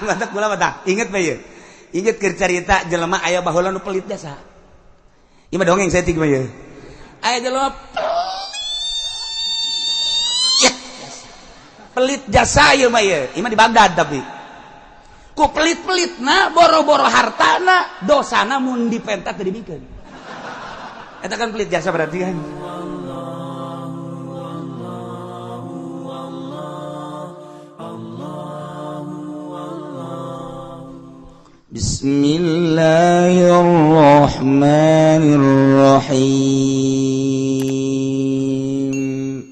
mantap kula mah inget bae inget keur carita jelema aya baheula nu pelit jasa ieu mah dongeng saeutik mah ye aya jelema pelit jasa ieu mah ye ieu mah di Bagdad tapi ku pelit-pelitna boro-boro hartana dosana mun dipentat teu dibikeun eta kan pelit jasa berarti kan Bismillahirrahmanirrahim.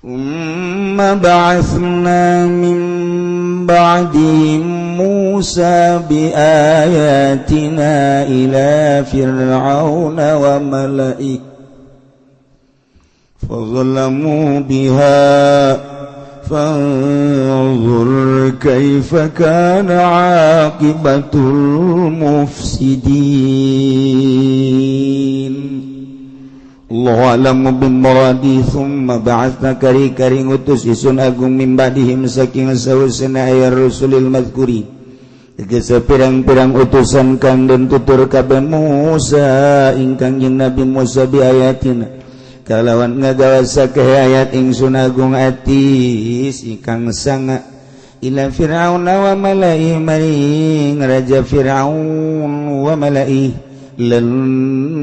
Tsumma ba'atsna min ba'dihim Musa biayatina ila fir'auna wa mala'ihi fadzalamu biha fanzur kaifa kana aqibatul mufsidin Allahu a'lamu bimuradi thumma ba'atsna kari-kari ngutus isun agung min ba'dihim saking sausana aya rasulil mazkuri tegese pirang-pirang utusan kang den tutur kabeh Musa ingkang jeung Nabi Musa biayatina kalawan ngagawasakeun ayat ingsun agung atis ingkang sanga ila fir'aun wa mala'i maring raja fir'aun wa mala'i lan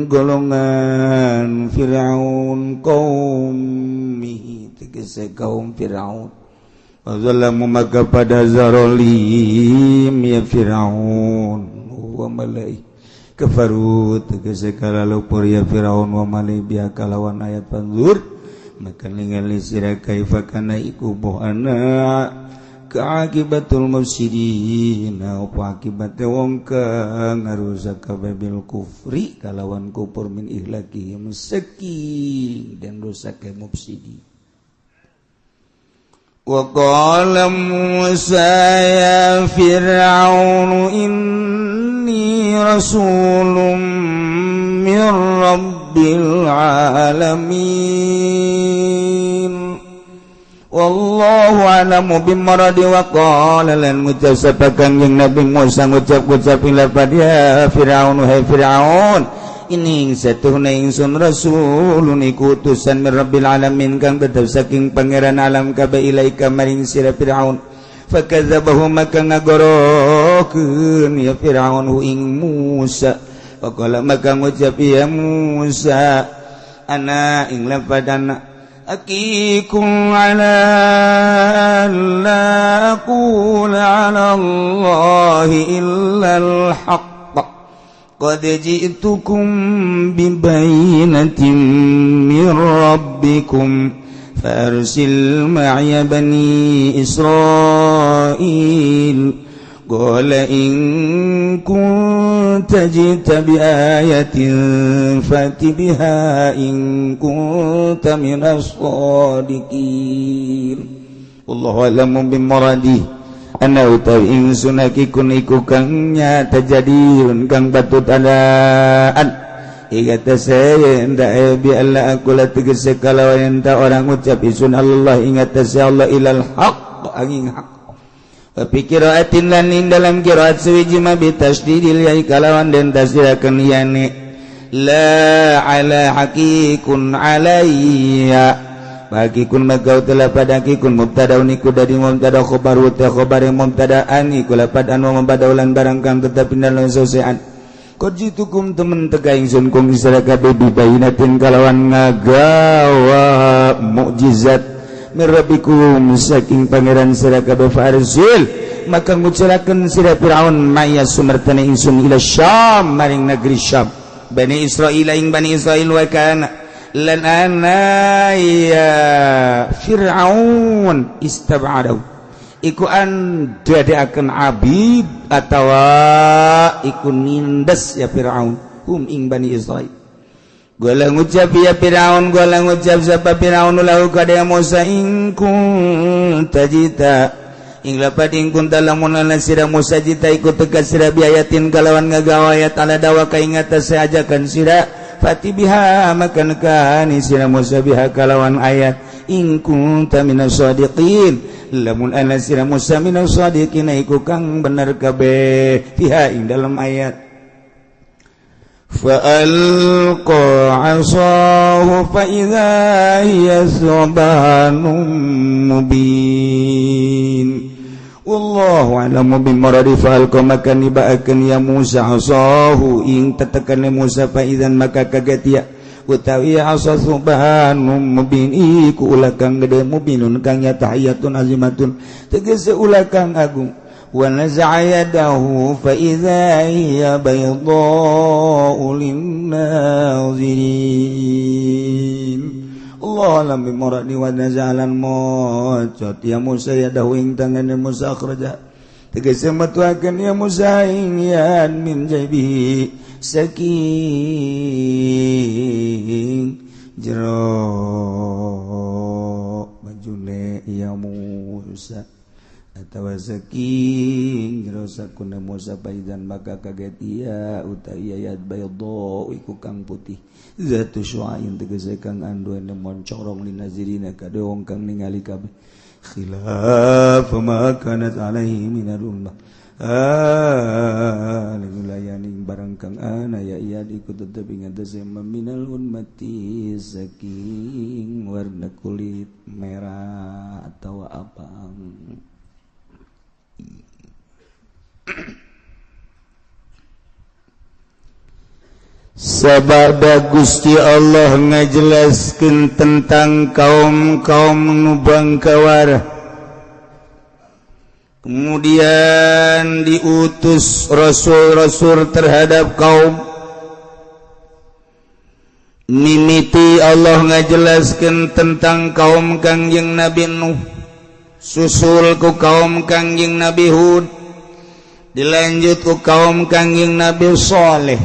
golongan fir'aun qaumihi tegese kaum fir'aun wazalamu maka pada zarolim ya fir'aun wa mala'i kafaru tegese kalalupur ya Firaun wa mali biha kalawan ayat panzur maka ningali sira kaifa kana iku bohana kaakibatul mufsidin apa akibat wong kang ngarusak kabeh bil kufri kalawan kufur min ihlaki musaki dan rusak ke mufsidin wa qala Musa ya Fir'aun inni rasulun min rabbil alamin wallahu a'lamu bimaradi wa qala lan ngucap sapakan jeung Nabi Musa ngucap-ngucap lafaz ya Fir'aun hai Fir'aun ini satuhna ingsun rasulun iku utusan min rabbil alamin kang tetep saking pangeran alam kabeh ilaika maring sira Fir'aun fakadzabahu maka ngagorokeun ya Fir'aun hu ing Musa faqala maka ngucap ya Musa ana ing lapadana akikum ala alla aqula ala Allahi illa al-haqq qad ji'tukum bibayinatin min rabbikum farsil ma'iya bani Israil qala in kunta jita bi ayatin fati biha in kunta minas shadiqin wallahu a'lamu bimuradi ana utawi ingsun hakikun iku kang nyata jadiun kang batut adaan igata saya ndak bi alla aku la tegese kalawan enta orang ucap isun Allah ingat saya Allah ilal haq angin hak pikiraatin lan ing dalam qiraat suwiji ma bi tasdidil ya kalawan den tasdirakeun yani la ala hakikun alayya bagi kun magau telah pada kikun mubtada uniku dari mubtada khobar wa khobar mubtada ani kula pada anu mubadaulan barang kang tetap dalam sosean qajitukum temen teka ingsun kung isra kabeh bibayinatin kalawan ngagawa mukjizat mirabbikum saking pangeran sira kabeh farsil maka ngucurakeun sira Firaun maya sumertana ingsun ila Syam maring negeri Syam Bani Israil ing Bani Israil wa kana lan ana ya Fir'aun istab'adahu iku an dadekaken abid atawa iku nindes ya Fir'aun ing Bani Israil gula ngucap ya Fir'aun gula ngucap sapa Fir'aun lahu kada Musa ing kunta jita ing lapad ing kunta lamun lan sira Musa jita iku tegas sira biayatin kalawan ngagawa ayat ala dawa ka ing atas ajakan sira fati biha makan kani sira Musa biha kalawan ayat in kunta minas shadiqin lamun ana sira Musa minal shadiqina iku kang bener kabeh fiha ing dalam ayat فألقى عصاه فإذا هي ثعبان مبين والله أعلم بمراد فألقى maka nibaakeun ya Musa asahu ing tetekan Musa فإذا maka kaget ya utawi asa subhanum mubin iku ulah kang gede mubinun kang yatahiyatun azimatun tegese ulah kang agung ونزع يده فإذا هي بيضاء للناظرين الله أعلم بمراد ونزع lan mocot ya Musa yadahu ing tangan Musa akhraja tegese metuakeun ya Musa ing yan min jaibihi saking jero bajune ya Musa atawa saking rasakuna Musa paidan maka kaget ia utai ayat bayadha iku kang putih zatu syu'ain tegese kang anduane moncorong linazirina kade wong kang ningali kabeh khilaf ma kanat alaihi minal ummah lagulayaning barang kang ana ya iya iku tetep ing atase minal ummati saking warna kulit merah atau abang sabada Gusti Allah ngajelaskeun tentang kaum-kaum nu bangkawar kemudian diutus rasul-rasul terhadap kaum mimiti Allah ngajelaskeun tentang kaum Kangjeng Nabi Nuh susul ku kaum Kangjeng Nabi Hud dilanjut ku kaum Kangjeng Nabi Saleh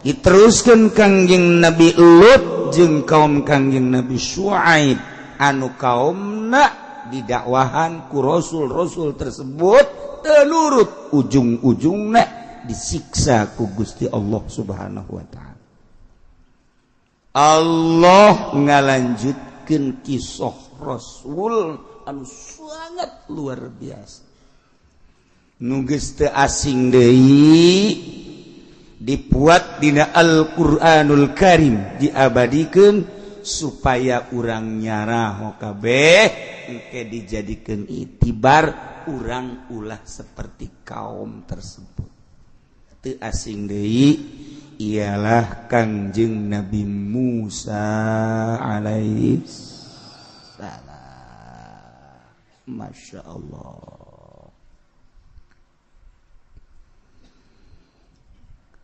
diteruskeun Kangjeng Nabi Lut jeung kaum Kangjeng Nabi Syuaib anu kaumna didakwahan ku rasul-rasul tersebut teu nurut ujung-ujungna disiksa ku Gusti Allah Subhanahu wa taala. Allah ngalanjutkeun kisah rasul anu sangat luar biasa nu geus teu asing deui dibuat dina Al-Qur'anul Karim diabadikeun supaya urang nyarah kabeh engke dijadikeun itibar urang ulah seperti kaum tersebut teu asing deui ialah Kangjeng Nabi Musa alaihi salam. Masya Allah.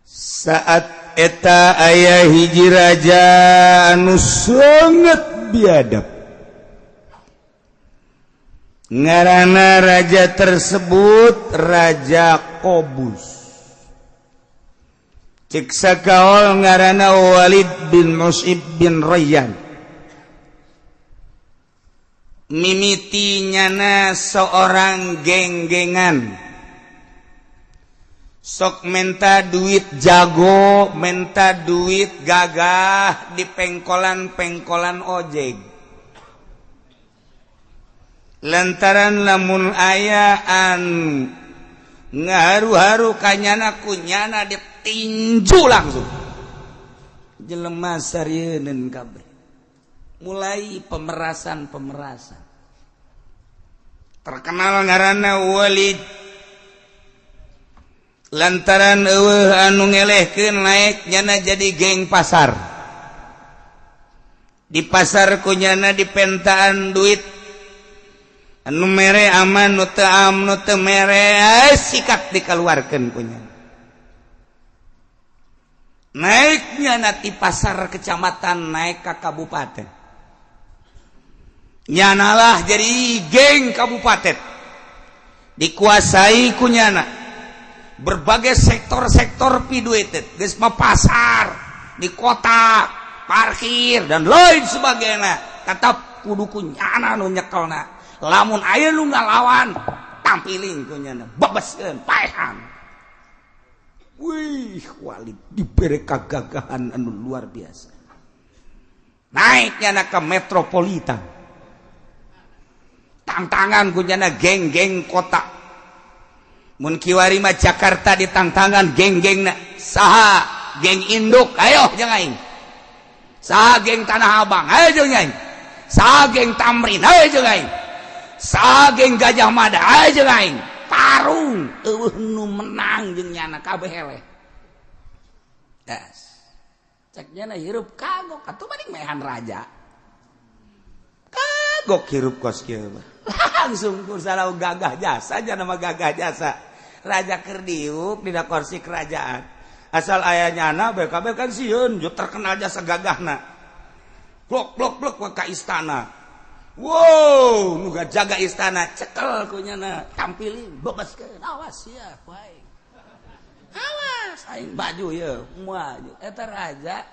Saat eta aya hiji raja anu sangat biadab ngaranna raja tersebut Raja Qobus cek sakaol ngaranna Walid bin Mus'ib bin Rayyan mimitinyana seorang geng-gengan sok menta duit jago, menta duit gagah di pengkolan-pengkolan ojek. Lantaran lamun ayaan ngaharu-haru kanyana kunyana ditinju langsung. Jelema sarieun kabeh. Mulai pemerasan. Terkenal ngaranna Walid lantaran eueuh anu ngelehkeun naik nyana jadi geng pasar di pasar kunyana dipentaan duit anu mere aman nu teu mere sikat dikeluarkeun kunyana naik nyana ti pasar kecamatan naik ka kabupaten nyanalah jadi geng kabupaten dikuasai kunyana berbagai sektor-sektor piduitet geus mah pasar di kota parkir dan lain sebagainya tetap kudu kunyana nu nyekelna lamun aya nu ngalawan tampilin kunyana babaskeun paehan wih Walid dibere kagagahan anu luar biasa naiknya na ke metropolitan tantangan kunyana geng-geng kota mun kiwari mah Jakarta di tantangan geng-gengna saha geng induk ayo jeung aing saha geng Tanah Abang ayo jeung aing saha geng Tamrin ayo jeung aing saha geng Gajah Mada ayo jeung aing tarung eueuh nu menang jeung nyana kabeh eleh das cek nyana hirup kagok atuh mending mehan raja kagok hirup kos kieu langsung kusalah gagah jasa aja nama gagah jasa raja keur diuk dina kursi kerajaan asal aya nyana BKB kan sieun jo terkenal jasa gagahna blok ka istana wow nu jaga istana cekel ku nyana tampilin bebaskeun awas ya bae awas aing baju ye moal eta raja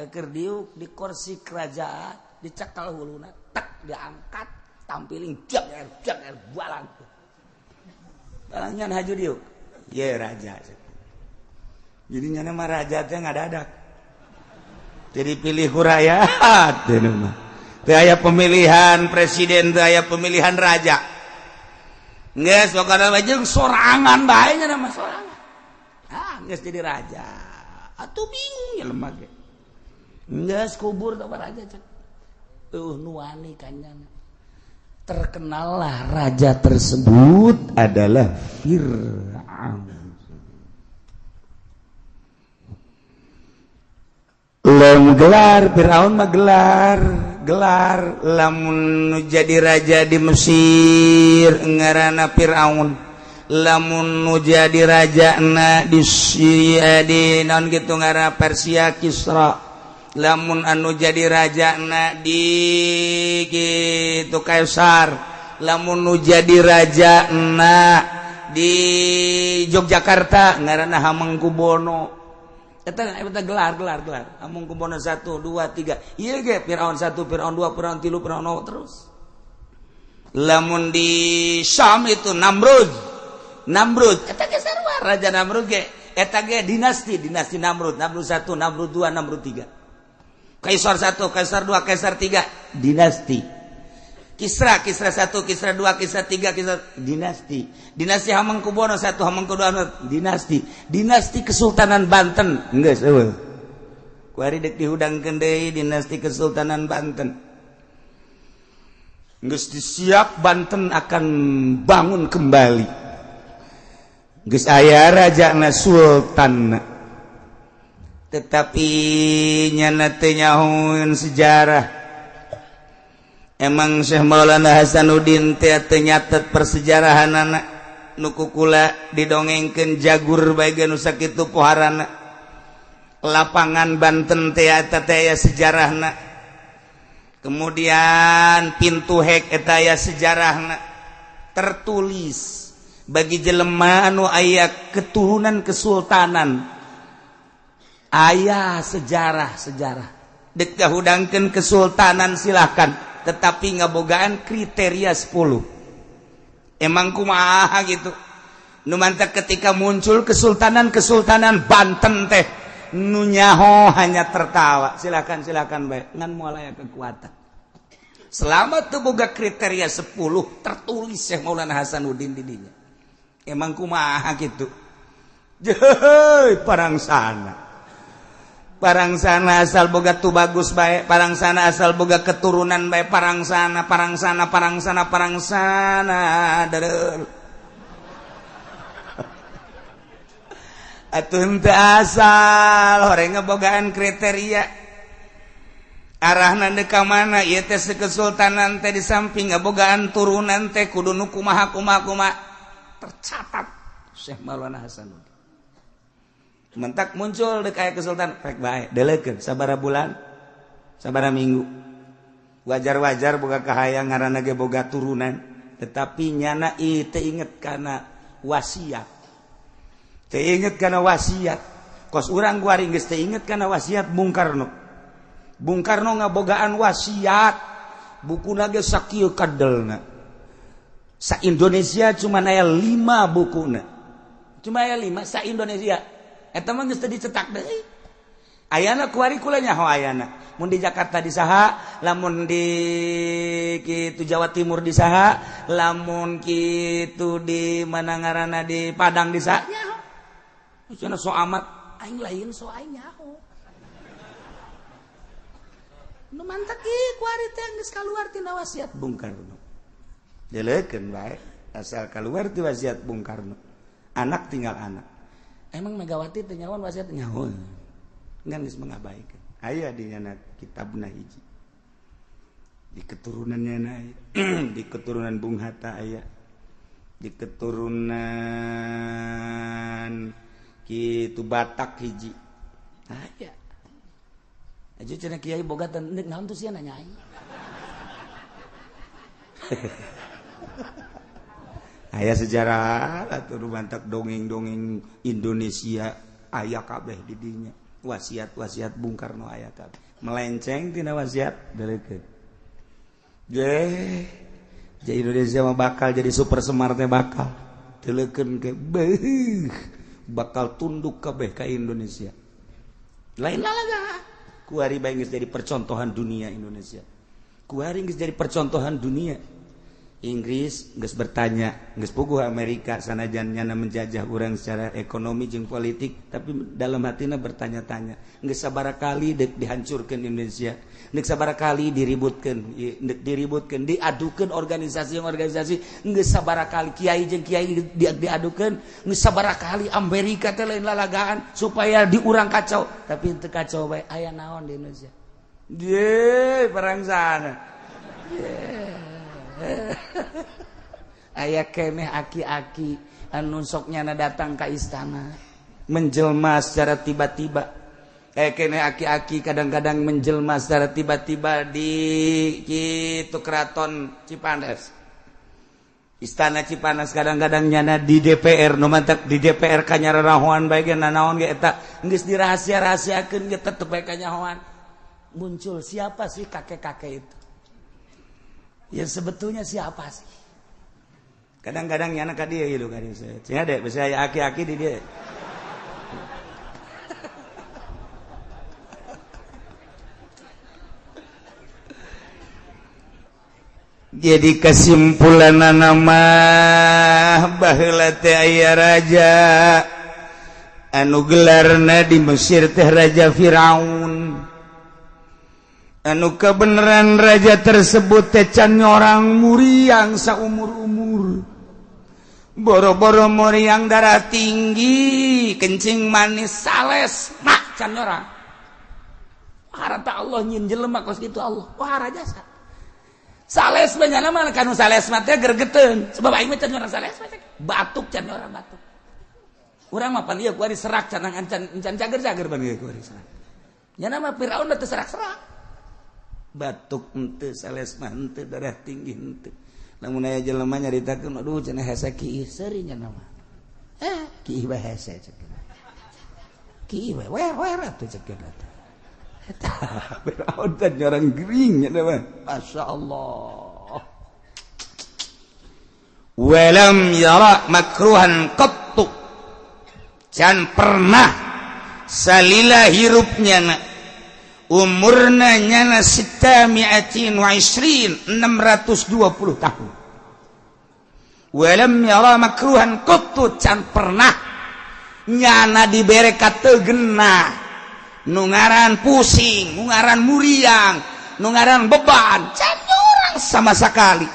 keur diuk di kursi kerajaan dicekel huluna tek diangkat tampilin jak balang balangnya haju diuk ye raja jadi nyana mah raja teh ngadadak jadi pilih hurayat teh mah teu aya pemilihan presiden teu aya pemilihan raja geus pokona mah jeung sorangan bae nya mah sorangan geus jadi raja atuh bingung ya lemah ge geus kubur teh raja cek nuani kanyana terkenallah raja tersebut adalah Fir'aun. Gelar Fir'aun mah gelar lamun jadi raja di Mesir ngaranna Fir'aun, lamun jadi raja na di Syria di naon kitu ngaranna Persia Kisra. Lamun anu jadi raja na di gitu Kaisar, lamun nu jadi raja na di Yogyakarta ngaranna Hamengkubuwono. Eta gelar Hamengkubuwono 1 2 3 ieu ge Firaun 1 Firaun 2 Firaun 3 Firaun 0 terus. Lamun di Syam itu Namrud eta ge sarua raja Namrud ge eta ge dinasti Namrud 1 Namrud 2 Namrud 3 Kaisar 1, Kaisar 2, Kaisar 3 dinasti. Kisra 1, Kisra 2, Kisra 3, Kisra dinasti. Dinasti Hamengkubuwono 1, Hamengkubuwono dinasti. Dinasti Kesultanan Banten. Geus eueuh. Ku ari deuk dihudangkeun deui dinasti Kesultanan Banten. Geus disiap Banten akan bangun kembali. Geus aya rajana sultanna. Tetapi nyana teu nyahoeun sejarah. Emang Syekh Maulana Hasanuddin teh teu nyatet persejarahanana nu kukula didongengkeun jagur bae nu sakitu poharana. Lapangan Banten teh eta teh aya sejarahna. Kemudian pintu hek eta aya sejarahna. Tertulis bagi jelema anu aya keturunan kesultanan. Ayah sejarah dek kahudangkeun kesultanan silahkan tetapi ngabogaan kriteria 10 emang kumaha gitu nu mantap ketika muncul kesultanan Banten teh nu nyaho hanya tertawa silakan bae ngan moal aya kekuatan selama teu boga kriteria 10 tertulis Syekh Maulana Hasanuddin di dinya emang kumaha gitu jeuh parang sana asal boga tu bagus bae parang sana asal boga keturunan bae parang sana dareul atuh henteu asal horeng ngebogaan kriteria arahna ka mana ieu teh kesultanan teh di samping ngabogaan turunan teh kudu nu kumaha tercatat Syekh Maulana Hasanuddin. Mentak muncul dek aya kesultanan pek bae delekeun sabaraha bulan sabaraha minggu wajar boga kahayang ngaranna ge boga turunan tetapi nyana ieu teu inget kana wasiat kos urang guari geus teu inget kana wasiat Bung Karno ngabogaan wasiat bukuna ge sakieu kadelna sa Indonesia cuma aya 5 bukuna cuma aya 5 sa Indonesia eta mah geus teu dicetak deui ayana kuari kula nyaho ayana mun di Jakarta di saha, lamun di kitu Jawa Timur di saha, lamun kitu di mana ngaranna di Padang di saha. Cenah so amat aing lain so aing nyaho. Nu mantek ieu ku ari teh geus kaluar tina wasiat Bung Karno. Deleukeun bae asal kaluar ti wasiat Bung Karno. Anak tinggal anak. Emang Megawati teh nyawan wasiat nyawan. Ngan geus mengabaikan. Aya di nyana kitabna hiji. Di keturunannya aya. Di keturunan Bung Hatta aya. Di keturunan kitu Batak hiji. Aya. Aja cenah kiai boga teh neuk naon tuh sia nanya aing. Aya sejarah atuh bantak dongeng-dongeng Indonesia aya kabeh di dinya. Wasiat-wasiat Bung Karno aya kabeh. Melenceng tina wasiat deleukeun. Jadi Indonesia mah bakal jadi super smart teh bakal. Deleukeun ke bakal tunduk kabeh ka Indonesia. Lain lalaga. Kuari bae geus jadi percontohan dunia Indonesia. Kuari geus jadi percontohan dunia. Inggris geus bertanya, geus puguh Amerika sanajan nyana menjajah urang secara ekonomi jeung politik, tapi dalam hatina bertanya-tanya, geus sabaraha kali deuk dihancurkeun Indonesia, deuk sabaraha kali diributkeun, diadukeun organisasi-organisasi, geus sabaraha kali kiai jeung kiai diadukeun, geus sabaraha kali Amerika teh lain lalagaan supaya diurang kacau, tapi teu kacau bae aya naon di Indonesia. Perang sana. Aya keneh aki-aki anu sok nyana datang ka istana menjelma secara tiba-tiba. Keneh aki-aki kadang-kadang menjelma secara tiba-tiba di kitu keraton Cipanas. Istana Cipanas kadang-kadang nyana di DPR, nu mantep di DPR kanyararahoan bae ge nanaon ge eta geus dirahasia-rahasiakeun ge tetep bae kanyahoan. Muncul siapa sih kakek-kakek itu? Ya sebetulnya siapa sih? Kadang-kadang nyana ka dieu ieu ka dieu. Cenah deh bisa aya aki-aki di dieu. Jadi kesimpulanna mah baheula teh aya raja anu gelarna di Mesir teh Raja Firaun. Anu kebenaran raja tersebut teh can nyorang muriang saumur-umur. Boro-boro muriang darah tinggi, kencing manis sales, mak can nyorang. Harata Allah nyin jelema kos kitu Allah. Wah raja sa. Sales banyak mah kanu sales mah teh gergeteun. Sebab aing mah can nyorang sales mah batuk can nyorang batuk. Urang mah pan ieu ku ari serak can cager-cager ban ieu ku ari serak. Nya mah Firaun teh serak-serak. Batuk henteu sales mah henteu darah tinggi henteu. Lamun aya jelema nyaritakeun aduh cenah hese kieu seuri nya nama. Kieu bae hese cekeun. Kieu bae wer atuh cekeun eta. Eta Firaun teh nyorang gering nya mah. Masyaallah. Walam yara makruhan qattu. Can pernah salila hirupnya umurna nyana 620 tahun. Walam yara makruhan qattu can pernah nyana dibere kateugena nu ngaran pusing, nu ngaran muriang, nu ngaran beban, can urang sama sekali.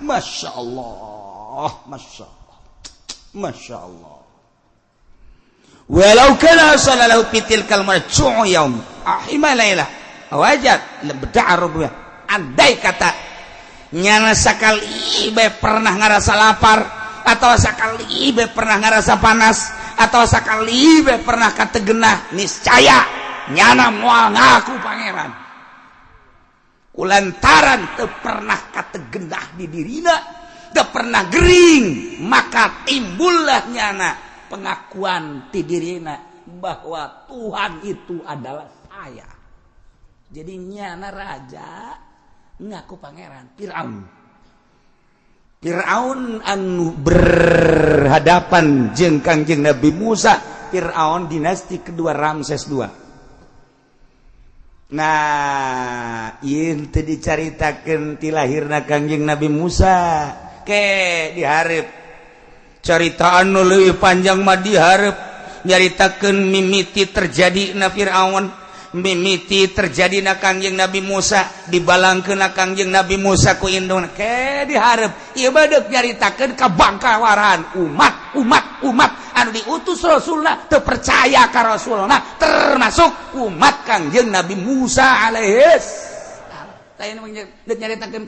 Masyaallah, masyaallah. Masyaallah. Walau kana sallallahu fitil kalmar ju'u yaum ahima lailah wajad lebda'arub andai kata nyana sakali be pernah ngarasa lapar atau sakali be pernah ngarasa panas atau sakali be pernah kategenah niscaya nyana moal ngaku pangeran kulantaran teu pernah kategenah di dirina teu pernah gering maka timbullah nyana pengakuan ti dirina bahwa Tuhan itu adalah saya. Jadi nyana raja ngaku pangeran Firaun. Firaun anu berhadapan jeung Kangjeng Nabi Musa, Firaun dinasti kedua Ramses II. Nah inti dicaritakeun ti lahirna Kangjeng Nabi Musa ke dihareup carita anu leuwih panjang mah dihareup nyaritakeun mimiti terjadina Firaun mimiti terjadina Kangjeng Nabi Musa dibalangkeun Kangjeng Nabi Musa ku indungna ke dihareup ieu badeuk nyaritakeun kabangkawarahan umat anu diutus Rasulna teu percaya ka Rasulna termasuk umat Kangjeng Nabi Musa alaihis lain nyaritakeun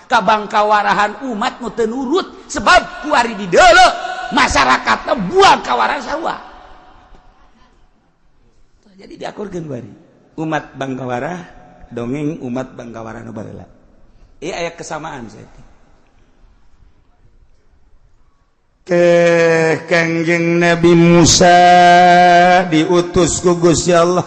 kabangkawarahan umat nu teu nurut sebab ku ari di deuleu masyarakatna buang kawarahan sarua jadi diakurkeun bari umat bangkawarah dongeng umat bangkawarah nu baheula ieu aya kesamaan saya ke Kangjeng Nabi Musa diutus ku Gusti Allah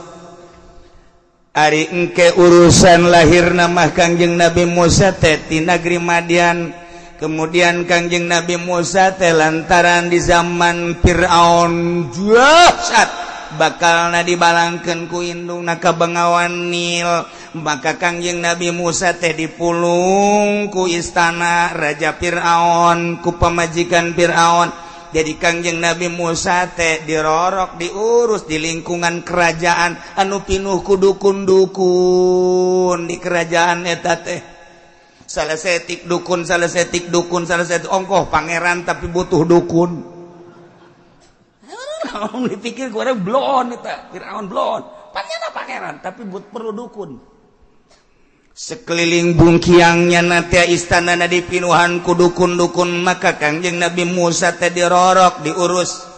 ari engke urusan lahir nama Kangjeng Nabi Musa teh ti negeri Madian kemudian Kangjeng Nabi Musa teh lantaran di zaman Firaun jahat bakalna dibalangkeun ku indungna ka Bengawan Nil maka Kangjeng Nabi Musa teh dipulung ku istana Raja Firaun ku pamajikan Firaun jadi Kangjeng Nabi Musa teh dirorok diurus di lingkungan kerajaan anu pinuh ku dukun-dukun di kerajaan eta teh salah setik dukun salah setik ongkoh pangeran tapi butuh dukun dipikir gue ada blon eta Firaun blon pangeran tapi perlu dukun sekeliling bungkiangnya nanti istana na dipinuhan ku dukun-dukun maka Kangjeng Nabi Musa teh dirorok diurus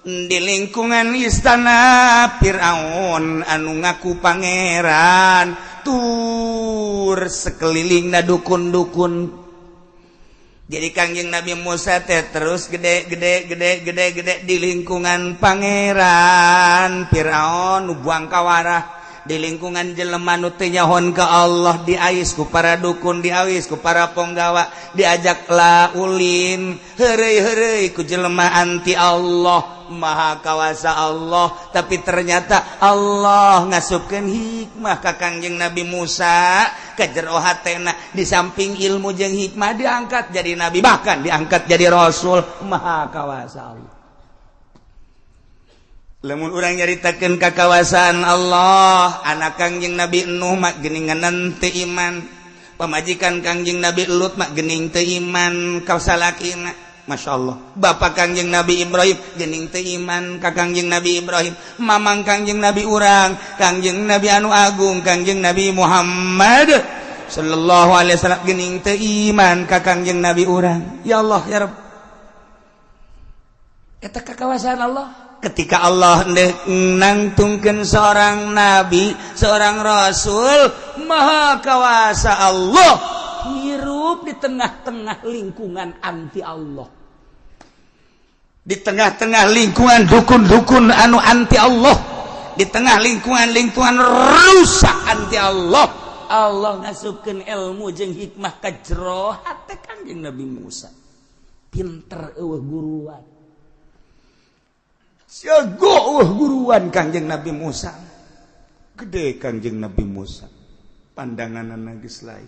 di lingkungan istana Firaun anu ngaku pangeran tur sekeliling na dukun-dukun jadi Kangjeng Nabi Musa teh terus gede di lingkungan pangeran Firaun nu buang kawarah di lingkungan jelema nu teu nyahoan ka Allah diais ku para dukun diawis ku para ponggawa diajak laulin heureuy ku jelema anti Allah maha kawasa Allah tapi ternyata Allah ngasupkeun hikmah ka Kangjeng Nabi Musa ka jero hatena di samping ilmu jeung hikmah diangkat jadi nabi bahkan diangkat jadi rasul maha kawasa Allah lamun urang nyaritakeun kakawasaan Allah anak Kangjeng Nabi Nuh mak geuninganan teu iman pamajikan Kangjeng Nabi Lut mak geuning teu iman ka salakina masyaallah bapak Kangjeng Nabi Ibrahim geuning teu iman ka Kangjeng Nabi Ibrahim mamang Kangjeng Nabi urang Kangjeng Nabi anu agung Kangjeng Nabi Muhammad sallallahu alaihi wasallam geuning teu iman ka Kangjeng Nabi urang ya Allah ya Rabb eta kakawasaan Allah ketika Allah nangtungkeun seorang nabi, seorang rasul, maha kawasa Allah hirup di tengah-tengah lingkungan anti Allah. Di tengah-tengah lingkungan dukun-dukun anu anti Allah, di tengah lingkungan rusak anti Allah. Allah ngasupkeun ilmu jeung hikmah ka jero hate Kangjeng Nabi Musa. Pinter eueuh guruan. Jago guruan Kangjeng Nabi Musa gede Kangjeng Nabi Musa pandanganna geus lain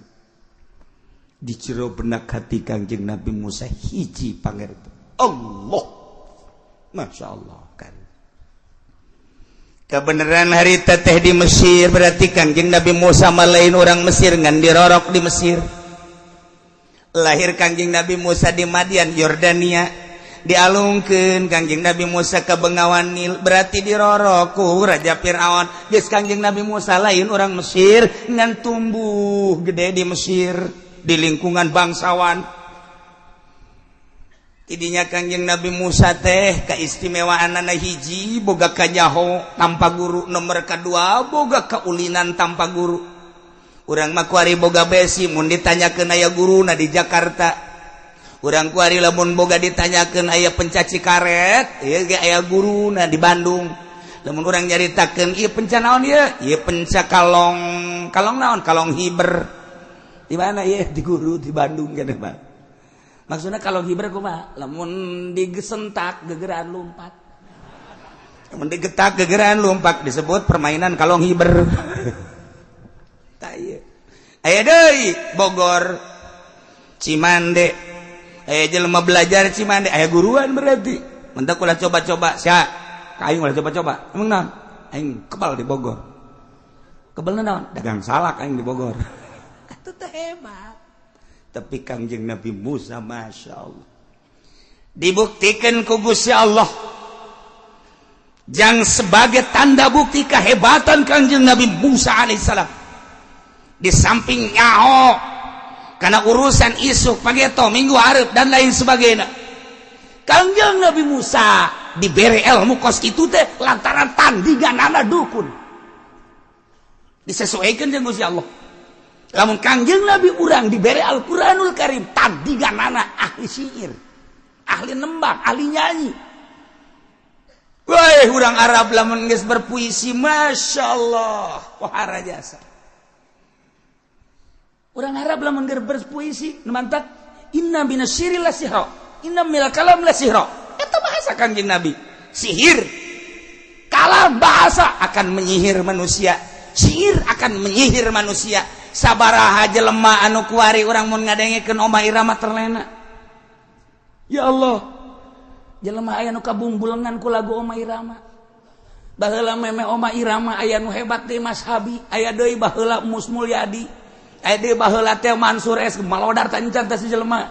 di jero benak hati Kangjeng Nabi Musa hiji pangerto Allah masyaallah kan kebenaran hari teteh di Mesir berarti Kangjeng Nabi Musa malain orang Mesir ngan dirorok di Mesir lahir Kangjeng Nabi Musa di Madian Yordania dialungkeun Kangjeng Nabi Musa ke Bengawan Nil berarti dirorok ku Raja Firaun geus Kangjeng Nabi Musa lain orang Mesir ngan tumbuh gede di Mesir di lingkungan bangsawan tidinya Kangjeng Nabi Musa teh kaistimewaanna hiji boga kanyaho tanpa guru nomor kedua boga kaulinan tanpa guru urang mah kuari boga besi mun ditanyakeun aya guruna di Jakarta urang kuari lamun boga ditanyakeun aya pencaci karet ieu ge aya guruna di Bandung lamun urang nyaritakeun ieu penca naon ieu penca kalong naon kalong hiber di mana ieu di guru di Bandung kana Pak maksudna kalong hiber kumaha lamun digesentak gegeran lompat mendegetak gegeran lumpak disebut permainan kalong hiber. Aya deui Bogor Cimande aya jelema belajar Cimande aya guruan berarti mentek ulah coba-coba sia aing ulah coba-coba emang naon aing kebal di Bogor kebal naon dagang salak aing di Bogor atuh teh hebat tapi Kangjeng Nabi Musa masyaallah dibuktikan ku Gusti Allah yang sebagai tanda bukti kehebatan Kangjeng Nabi Musa alaihissalam di samping nyaho karena urusan isu pageto minggu hareup dan lain sebagainya Kangjeng Nabi Musa diberi ilmu kos itu teh lantaran tandinganana dukun disesuaikan jeung Gusti Allah lamun Kangjeng Nabi urang diberi Al-Qur'anul Karim tandinganana ahli syair ahli nembang ahli nyanyi wah urang Arab lamun geus berpuisi masyaallah wahara jasa orang Arab lamun berpuisi mantap inna minasyiri la sihra inna minal kalam la sihra eta bahasa Kangjeng Nabi sihir kalam bahasa akan menyihir manusia sihir akan menyihir manusia sabaraha jelema anu kuari urang mun ngadengekeun Oma Irama terlena ya Allah jelema aya nu kabungbulengan ku lagu Oma Irama baheula meme Oma Irama aya nu hebat deui Mas Habi aya deui baheula Mus Mulyadi ade baheula teh Mansur es malodar tancan teh si jelema.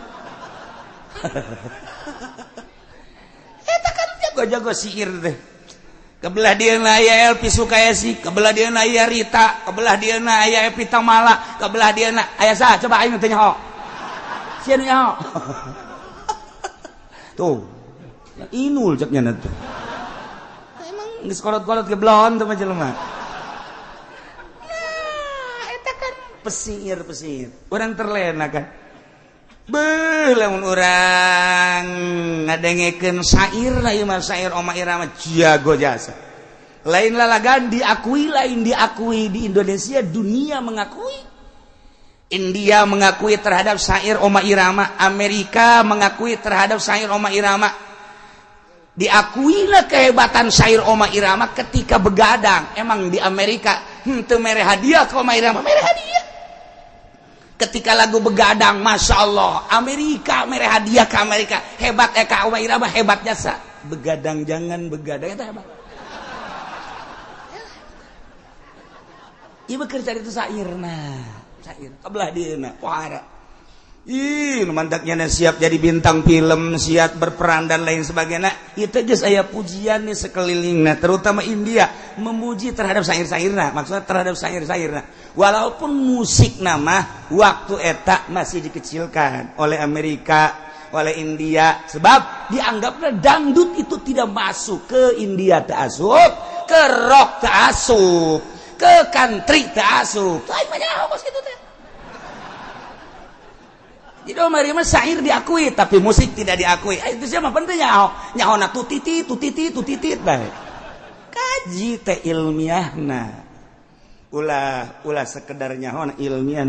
Eta kan jago-jago sihir teh. Kebelah dieuna aya Elpi Sukayasi, kebelah dieuna aya Rita, kebelah dieuna aya Epi Tamala, kebelah dieuna aya saha coba aing teh nyaho. Sieun nyaho. Tuh. Inul cek nya teh. Emang geus kolot-kolot ke blon teh mah jelema. Pesir orang terlena kan beuh lamun urang ngadengekeun syair na ieu mah syair Oma Irama jago jasa lain lalagan diakui di Indonesia dunia mengakui India mengakui terhadap syair Oma Irama Amerika mengakui terhadap syair Oma Irama diakuilah kehebatan syair Oma Irama ketika begadang emang di Amerika teu mere hadiah ke Oma Irama mere hadiah ketika lagu begadang Masya Allah Amerika mere hadiah ke Amerika hebat Eka Oma Irama hebat jasa begadang jangan begadang itu hebat ieu keur cari itu syair kebelah dieuna wahara mantaknya siap jadi bintang film siap berperan dan lain sebagainya itu geus aya pujian nih sekelilingna terutama India memuji terhadap syair-syairna maksudnya terhadap syair-syairna walaupun musik nama waktu eta masih dikecilkan oleh Amerika oleh India sebab dianggapnya dangdut itu tidak masuk ke India ta'asub ke rock ta'asub ke country ta'asub lain banyak bos gitu teh. Jadi Oma Irama syair diakui tapi musik tidak diakui. Itu siapa pentingnya? Nyahona tutiti bae. Kaji teh ilmiahna. Ulah sekedar nyahona ilmiah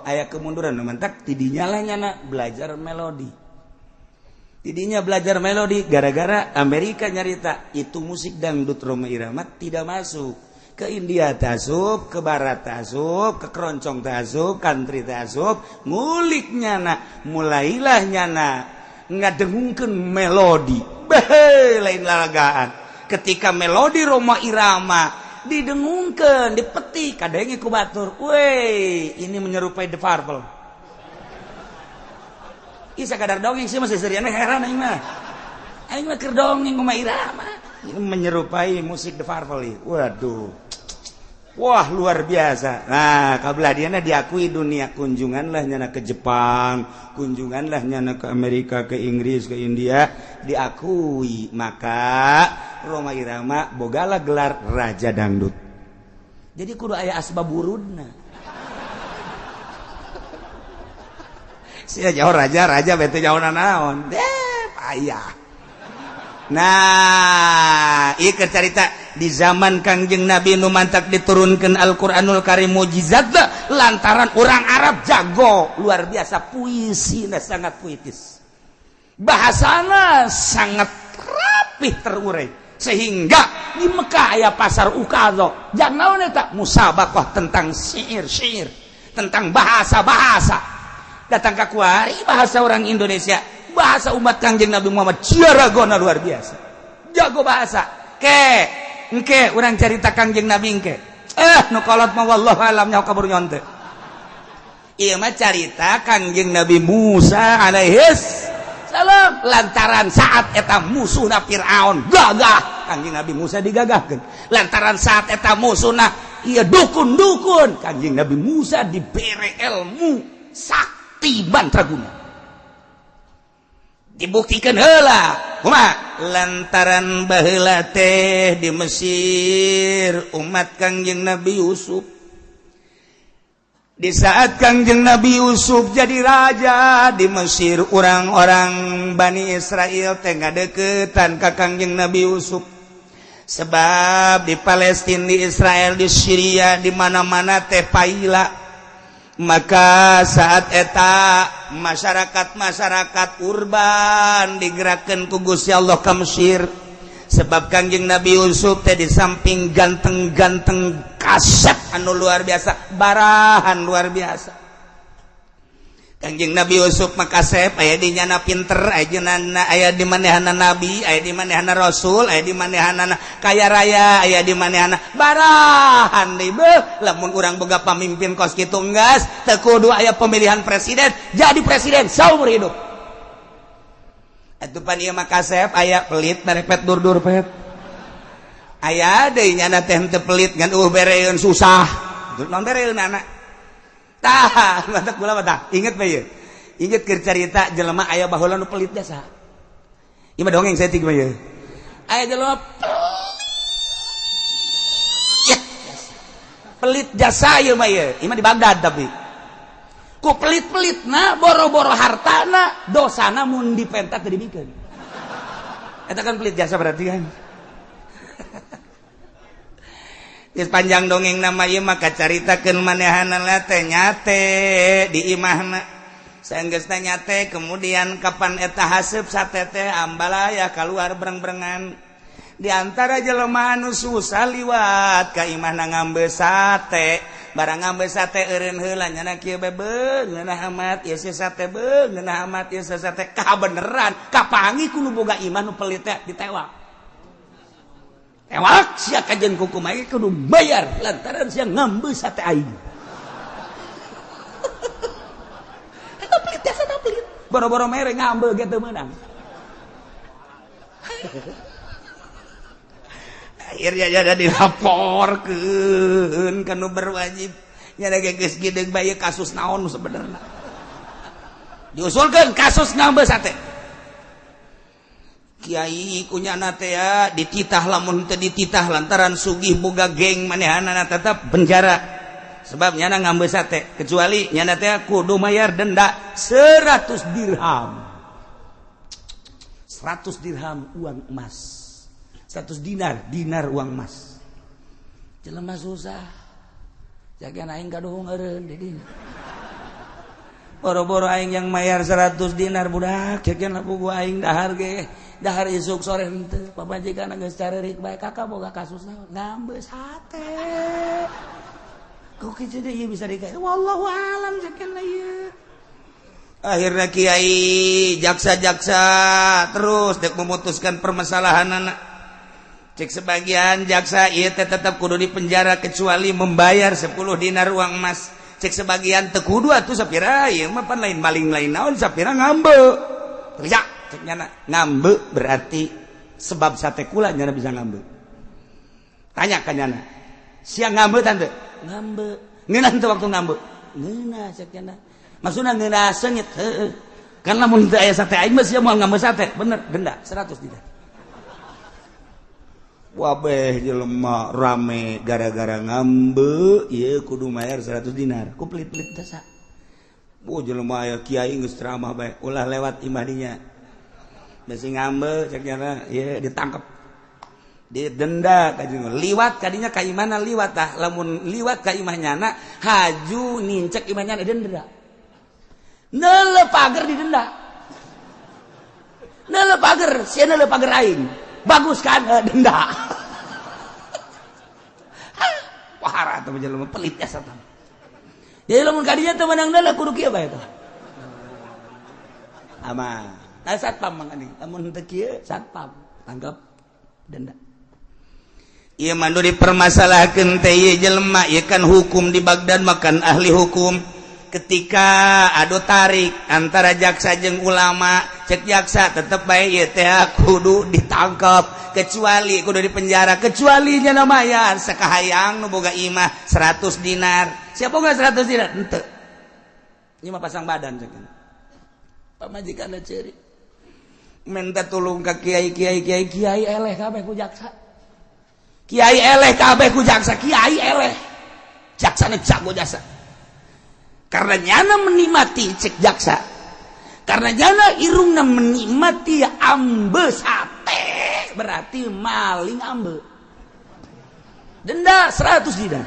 aya kemunduran mantak tidinya lah nyana belajar melodi. Tidinya belajar melodi gara-gara Amerika nyarita itu musik dangdut Oma Irama tidak masuk. Ke India tasub, ke Barat tasub, ke keroncong tasub, country tasub, ngulik nyana, mulailah nyana ngadengungkeun melodi. Beh, lain lalagaan. Ketika melodi Roma Irama didengungkeun, dipetik, kadenge ku batur. Weh, ini menyerupai The Purple. Isa kadar dongeng sih masih seriana heran aing mah. Aing mah keur dongeng Roma Irama. Ini menyerupai musik The Purple. Waduh. Wah luar biasa. Nah kabelah diana diakui dunia kunjunganlah nyana ke Jepang, kunjunganlah nyana ke Amerika, ke Inggris, ke India diakui maka Roma Irama bogalah gelar Raja Dangdut. Jadi kudu aya asbabburudna. Sia jauh raja bete jauh naon. Payah. Nah, ieu keur carita di zaman Kangjeng Nabi nu mantak diturunkeun Al-Qur'anul Karim mukjizat lantaran orang Arab jago luar biasa puisina sangat puitis. Bahasana sangat rapih terurai. sehingga di Mekah aya pasar Uqadha jangan naon eta musabaqah tentang syair tentang bahasa datang ka kuari bahasa orang Indonesia bahasa umat Kangjeng Nabi Muhammad ciaragona luar biasa jago bahasa engke urang carita Kangjeng Nabi engke nu kolot mah wallahu alam nyaho kabur nyonte ieu mah carita Kangjeng Nabi Musa alaihis salam lantaran saat eta musuhna Firaun gagah Kangjeng Nabi Musa digagahkeun lantaran saat eta musuhna ieu dukun-dukun Kangjeng Nabi Musa dibere ilmu sakti mantraguna dibuktikan heula kumaha lantaran baheula teh di Mesir umat Kangjeng Nabi Yusuf di saat Kangjeng Nabi Yusuf jadi raja di Mesir orang-orang Bani Israel teh ngadeukeutan ka Kangjeng Nabi Yusuf sebab di Palestina di Israel di Syria di mana-mana teh paila maka saat eta masyarakat urban digerakkan ku Gusti Allah ka Mesir sebab Kangjeng Nabi Yusuf teh di samping ganteng-ganteng kasep anu luar biasa barahan luar biasa Kangjeng Nabi Yusuf mah kasep aya di nyana pinter aya di manehana nabi aya di manehana rasul aya di manehana kaya raya aya di manehana barahan deui beuh lamun urang boga pamimpin kos kitu enggas teu kudu aya pemilihan presiden jadi presiden saumur hidup atuh pan ieu mah kasep aya pelit narepet dur-dur pet aya deui nyana teh teu pelit ngan bereun susah naon bereun anak tah matak bola mata inget bae inget keur carita jelema aya baheula nu pelit jasa ieu mah dongeng saeutik bae aya jelema pelit jasa ieu mah ieu mah di Bagdad tapi ku pelit-pelitna boro-boro hartana dosana mun dipentat teu dibikeun eta kan pelit jasa berarti kan di sepanjang dongeng nama ieu maka caritakeun manehana teh nyate di imahna saenggeusna nyate kemudian kapan eta haseup sate teh ambalaya keluar bereng-berengan di antara jelema anu susah liwat ka imahna ngambe sate barang ngambe sate eureun heula nyana kieu beung ngeunah amat ieu sate beung ngeunah amat ieu sate kabeneran kapangi kudu boga imah nu pelit teh ditewak ewak sia kajen kuku mae kudu bayar lantaran sia ngambe sate aing. Eta pelit ya sana pelit. Boro-boro mere ngambe ge teu meunang. Akhirnya jadi dilaporkeun ka nu berwajib. Nya da geus gideung bae kasus naon sebenarnya. Diusulkeun kasus ngambe sate. Kiai kunyana teh ya dititah lamun teu dititah lantaran sugih boga geng manehana tetep penjara sebab nyana ngambe sate kecuali nyana teh kudu mayar denda 100 dirham 100 dirham uang emas 100 dinar uang emas jelema susah jagan aing kaduhung eureun deui boro-boro aing yang mayar 100 dinar budak jagan lapu gua aing dahar ge dahar isuk sore henteu pabajikan geus carerik bae kakak boga kasus naon ngambe sate kok kitu deui bisa dikae wallahu alam sakeun ieu akhirna kiai jaksa-jaksa terus dek memutuskan permasalahanana cek sebagian jaksa ieu teh tetep kudu dipenjara kecuali membayar 10 dinar uang emas cek sebagian teu kudu atuh sapira ieu mah pan lain maling lain naon sapira ngambe kerja cek nyana ngambe berarti sebab sate kula nyana bisa ngambe tanya ka nyana siang ngambe tante ngambe ngeunah teu waktu ngambe ngeunah cek nyana maksudna ngeunah seungit heueuh kan lamun teu aya sate aing mah sia moal ngambe sate bener denda 100 dinar wabeh jelema rame gara-gara ngambe ieu kudu mayar 100 dinar ku pelit-pelit dasa jelema aya kiai geus ceramah bae ulah lewat imah dinya besi ngambe cek nyana ieu ditangkep didenda kajeng liwat kadinya ka imahna liwat tah lamun liwat ka imah nyana haju nincek imah nyana denda neuleuh pager didenda neuleuh pager sia neuleuh pager aing bagus kan denda. Pahara tuh jelema pelit asa tah. Jadi lamun kadinya teu menang dana kudu kieu bae tah. Aman. Nah satpam mangani. Lamun teu kieu satpam tangkap denda. Ieu mandu dipermasalahkeun teh ieu jelema ieu kan hukum di Baghdad makan ahli hukum. Ketika adu tarik antara jaksa jeung ulama, cek jaksa tetep bae ieu teh kudu ditangkap, kecuali kudu dipenjara, kecuali nya namayan sakahayang nu boga imah 100 dinar. Siapa boga 100 dinar? Henteu. Ieu mah pasang badan cek. Pamajikanna ceuri. Minta tulung ka kiai eleh kabeh ku jaksa. Kiai eleh kabeh ku jaksa, kiai eleh. Jaksana jago jasa. Karena nyana menikmati cek jaksa, karena nyana irungna menikmati ambe sate, berarti maling ambe. Denda 100 dinar.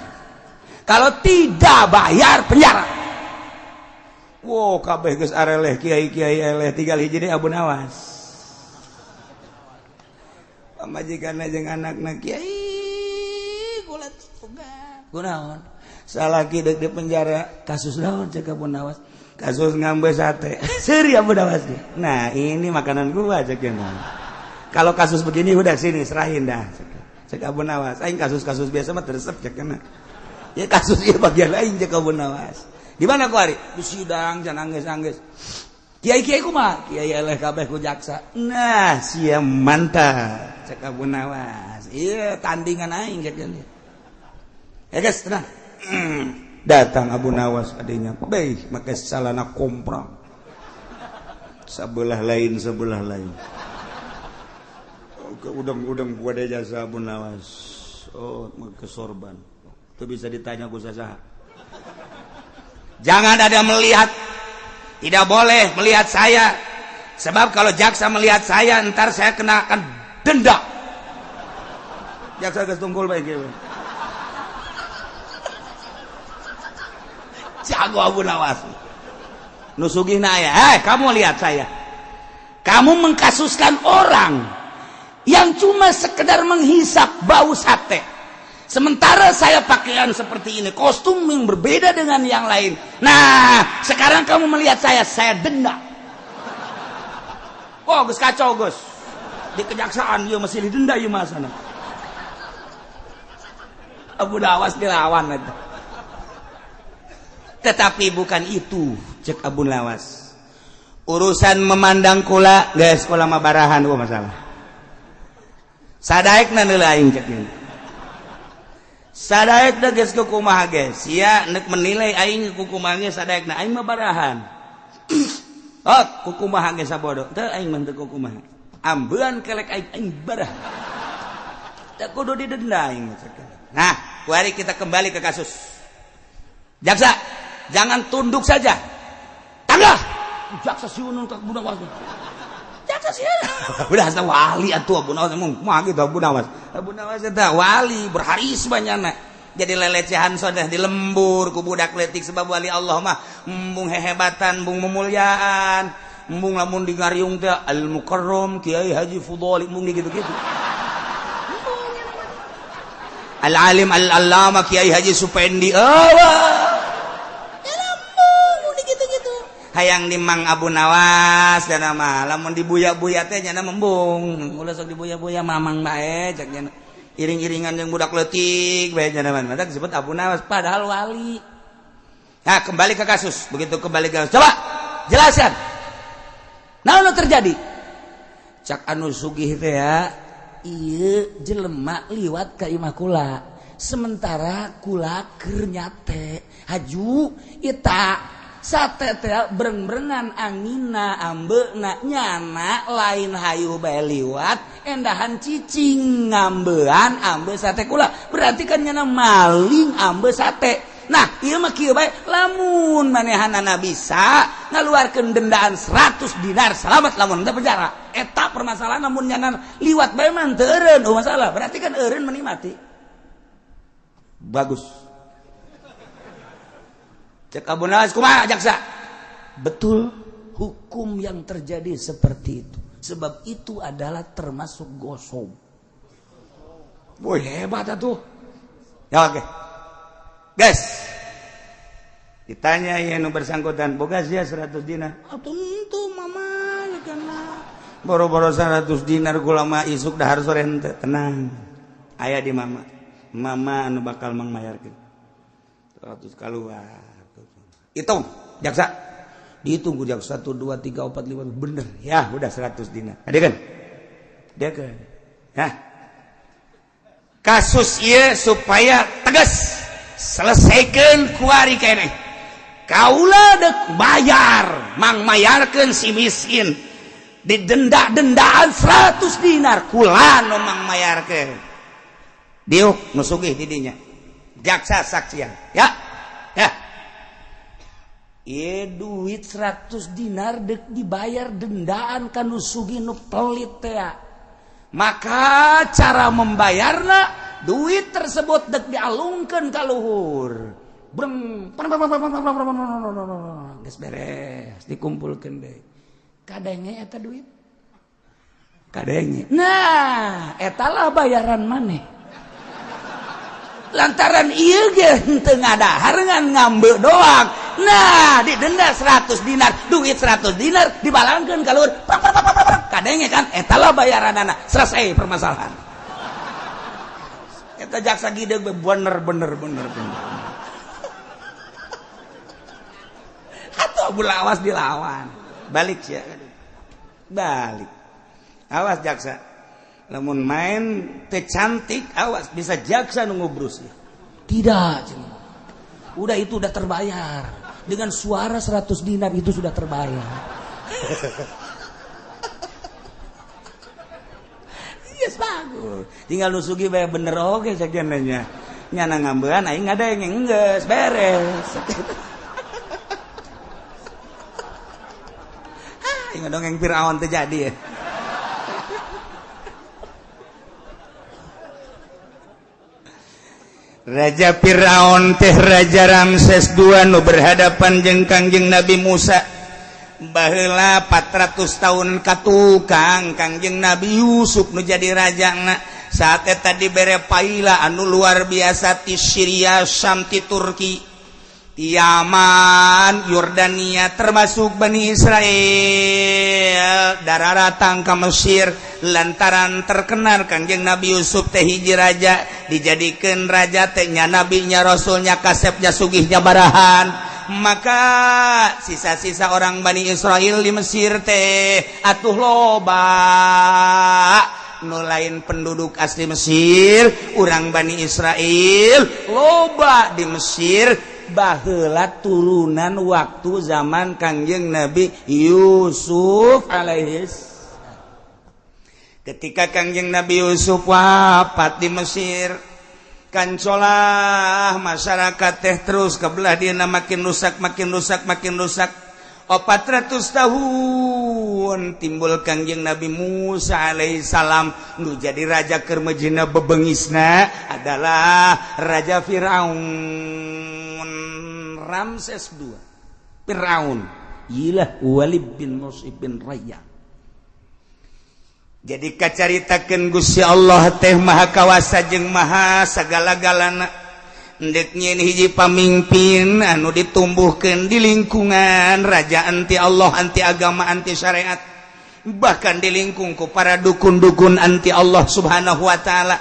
Kalau tidak bayar penjara. Wow, kabeh geus areleh kiai eleh tinggal hiji deui Abu Nawas. Pamajikanna jeung anakna kiai kula tugas. Kunaon? Salaki dek di penjara kasus naon cek Abu Nawas, kasus ngambe sate. Seri Abu Nawas dia. Nah ini makanan gua cek ya. Kalau kasus begini udah sini serahin dah cek Abu Nawas. Aing kasus biasa mah teresep cek kana. Ya kasus ieu bagian lain cek Abu Nawas. Di mana ku ari? Di sidang can anggeus-anggeus. Kiai kumaha? Kiai eleh kabeh ku jaksa. Nah sia mantap cek Abu Nawas. Iya tandingan aing cek dia. Ya guys tenang. Datang Abu Nawas adanya baik make salana komprang sebelah lain udang gua ada jasa Abu Nawas make sorban itu bisa ditanya ku saha. Jangan ada melihat, tidak boleh melihat saya, sebab kalau jaksa melihat saya ntar saya kenakan denda. Jaksa geus tunggul bae kieu. Jago Abu Nawas. Nusugihna aya, kamu lihat saya. Kamu mengkasuskan orang yang cuma sekedar menghisap bau sate. Sementara saya pakaian seperti ini, kostum yang berbeda dengan yang lain. Nah, sekarang kamu melihat saya denda. Oh, Gus kacau, Gus. Di kejaksaan dia masih didenda ieu mah sana. Abu Nawas dilawan itu. Tetapi bukan itu cek Abu Nawas. Urusan memandang kula geus kula mah barahan masalah. Sadaekna neuleuh aing cek ieu. Sadaekna geus kumaha geus? Sia neuk menilai aing kumaha geus sadaekna aing mah barahan. Oh, kumaha geus sabodo. Teu aing mah teu kumaha. Ambeun kelek aing barah. Teu kudu didenda aing cek. Nah, mari kita kembali ke kasus. Jaksa jangan tunduk saja. Tanggal. Jaksa siunun ke Abu Nawas. Jaksa siunun. Udah asa wali atuh Abu Nawas mah gitu Abu Nawas. Abu Nawas eta wali berharisma nyana. Jadi lelecehan sodah dilembur ku budak leutik sebab wali Allah mah embung hehebatan, embung memulyaan, embung lamun di ngariung teh Al Mukarram Kiai Haji Fudhali embung gitu-gitu. Al Alim Al Allama Kiai Haji Supendi. Hayang dimang Abu Nawas dan nama lamun dibuya-buya teh nya membung ulah sok dibuya-buya mamang bae cek nya iring-iringan jeung budak leutik bae nya mah disebut Abu Nawas padahal wali. Nah kembali ke kasus. Begitu kembali ke kasus coba jelaskan naon terjadi cak anu sugih teh ya ieu jelema liwat ka imah kula sementara kula keur nyate haju eta sate teh bereng-berengan angina ambeuna nyana lain hayu bae liwat endahan cicing ngambean ambe sate kula berarti kan nyana maling ambe sate. Nah ieu mah kieu bae lamun manehanana bisa ngaluarkeun dendaan 100 dinar selamat lamun teu penjara eta permasalahan lamun nyana liwat bae mah teu eureun masalah berarti kan eureun menikmati bagus. Cek Abu Nawas kumaha jaksa? Betul hukum yang terjadi seperti itu. sebab itu adalah termasuk gosok. Boy, hebat tuh. Ya oke. Guys. Ditanya yang bersangkutan, boga sia 100 dinar. Tentu mama kana. Boro-boro 100 dinar kula mah isuk dahar sore henteu, tenang. Aya di mama. Mama anu bakal mangmayarkeun. 100 keluar. Hitung, jaksa. Dihitung ku jaksa 1 2 3 4 5 bener. Ya, udah 100 dinar. Ada kan? Dia kan. Hah? Kasus ieu supaya tegas selesaikan kuari kene. Kaula dek bayar, mang mayarkeun si miskin. Didenda-dendaan 100 dinar kula nu mang mayarkeun. Diuk nu sugih di dinya. Jaksa saksian, ya. Ya. Duit 100 dinar dek dibayar dendaan kanu sugih nu pelit teh. Maka cara membayarna duit tersebut dek dialungkeun ka luhur. Breng geus beres dikumpulkeun deui. Kadenge eta duit. Kadenge. Nah, eta lah bayaran maneh. Lantaran ieu ge henteu ngadahar ngan ngambe doang. Nah, didenda 100 dinar, duit 100 dinar dibalangkeun ka luhur. Kadenge kan eta lah bayaranana. Selesai permasalahan. Eta jaksa gideug bener. Atuh bulawas dilawan. Balik sia. Balik. Awas jaksa. Lamun main teh cantik, awas bisa jaksa nu ngubrus. Tidak, cenah. Udah itu udah terbayar. Dengan suara 100 dinar itu sudah terbayar. Yes, bagus. Tinggal nusugi bae bener oge sakiananya. Nyana ngambean aing ngadeng geus beres. Ingat dongeng Firaun terjadi ya. Raja Firaun teh Raja Ramses II nu berhadapan jeung Kangjeng Nabi Musa. Baheula 400 tahun katukang Kangjeng Nabi Yusuf nu jadi rajana. Saat eta dibere paila anu luar biasa ti Syria, Syam, ti Turki, Yaman, Yordania, termasuk Bani Israel dararatang ka Mesir lantaran terkenal Kangjeng Nabi Yusuf teh hiji raja dijadikeun raja teh nya nabi nya rasul nya kasep nya sugih nya barahan. Maka sisa-sisa orang Bani Israel di Mesir teh atuh loba nu lain penduduk asli Mesir, urang Bani Israel loba di Mesir. Baheula turunan waktu zaman Kangjeng Nabi Yusuf alaihis. Ketika Kangjeng Nabi Yusuf wafat di Mesir, kancolah masyarakat teh terus kabelah dina makin rusak. 400 tahun timbul Kangjeng Nabi Musa alaihissalam nu jadi raja keur mejina bebengisna adalah Raja Firaun. Ramses II Firaun ilah Walid bin Mus'ib bin Rayyan. Jadi kacaritakeun Gusti Allah teh maha kawasa jeung maha sagala-galana. Endek nyeun hiji pamimpin anu ditumbuhkeun di lingkungan raja anti Allah, anti agama, anti syariat, bahkan dilingkung ku para dukun-dukun anti Allah subhanahu wa ta'ala.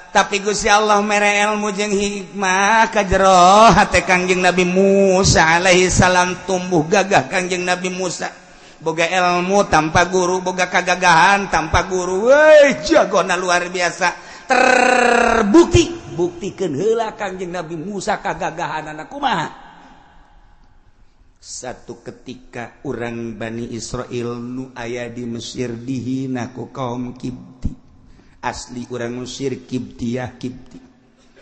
Tapi Gusti Allah mere ilmu jeung hikmah ka jero hate Kangjeng Nabi Musa alaihi salam. Tumbuh gagah Kangjeng Nabi Musa, boga ilmu tanpa guru, boga kagagahan tanpa guru. Weh, jagona luar biasa. Terbukti buktikeun heula Kangjeng Nabi Musa kagagahanana kumaha. Satu ketika urang Bani Israel nu aya di Mesir dihina ku kaum Kipti. Asli urang Mesir Kiptiyah Kipti.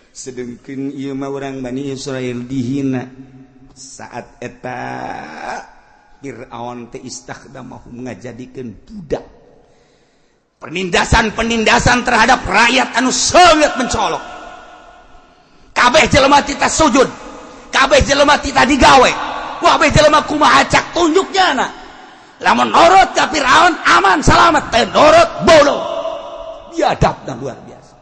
Sedengkeun ieu mah urang Bani Israel dihina. Saat eta Firaun teh istakhdamahum ngajadikeun budak. Penindasan terhadap rakyat anu sangat mencolok. Kabeh jelema tita sujud, kabeh jelema tita digawe, kabeh jelema kumaha cak tunjuknya na. lamun nurut ka Firaun aman selamat, teu nurut bodoh. Biadabna luar biasa.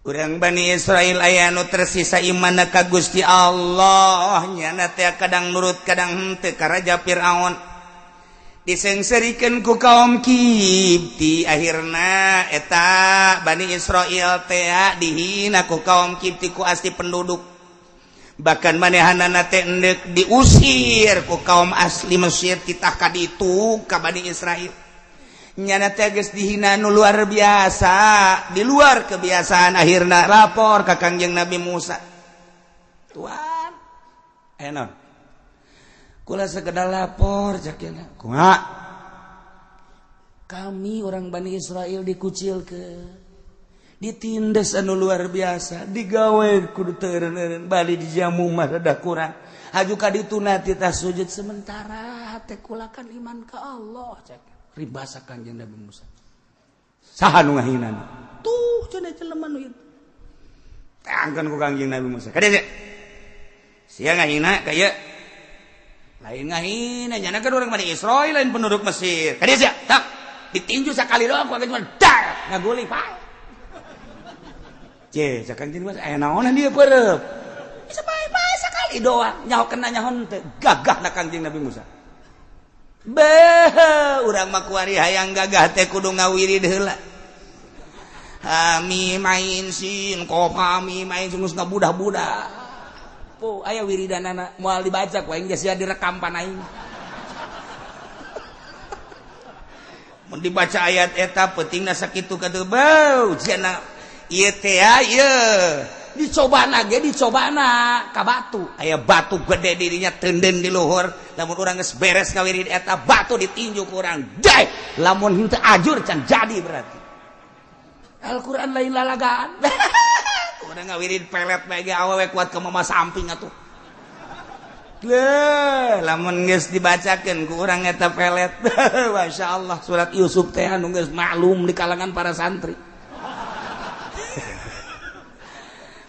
Urang Bani Israil aya nu tersisa iman ka Gusti Allah, nyana teh kadang nurut kadang henteu ka Raja Firaun. Disengserikeun ku kaum Kipti, akhirna eta Bani Israil teh dihina ku kaum Kipti ku asli penduduk. Bahkan manehanana teh endek diusir ku kaum asli Mesir titah ka ditu ka Bani Israil. Nyana teh geus dihina nu luar biasa, di luar kebiasaan. Akhirna lapor ka Kangjeng Nabi Musa. Tuan, enon. Kula segeda lapor jakena. Kumaha? Kami orang Bani Israil dikucilkeun. Ditindas anu luar biasa, digawe kudu teureun-eureun, bali dijamu mah rada kurang. Haju ka ditu nanti tah sujud sementara hate kula kan iman ka Allah cek. Ribasa Kangjeng Nabi Musa. Saha nu ngahinana? Tuh cenah jelema nu ieu. Teangkeun ku Kangjeng Nabi Musa. Kadece. Sia ngahina ka ieu. Lain ngahina nyana kan urang Bani Israil lain penduduk Mesir. Kadece. Tak ditinju sakali doang ku cuma dar ngaguling pae. Cek Kangjeng Musa aya naonan dieu peureup. Bisa pae sakali doang nyahokeun nyahoan teh gagahna Kangjeng Nabi Musa. Beuh, urang mah kuari hayang gagah teh kudu ngawirid heula. Hami main sin, kopami main sungus ngabudah-budah. Po aya wiridanana moal dibaca ku aing geus direkam pan aing. Mun dibaca ayat eta pentingna sakitu ka teu bau, cenah ieu teh ieu. Dicobana ka batu, aya batu gede dirinya tenden di luhur. Lamun urang geus beres ngawirid eta batu ditinju ku urang, deh lamun henteu ajur can jadi berarti. Al-Qur'an lain lalagaan. Urang ngawirid pelet bae ge awewe kuat ke mama samping atuh. Lamun geus dibacakeun ku urang eta pelet. Masyaallah surat Yusuf teh anu geus maklum di kalangan para santri.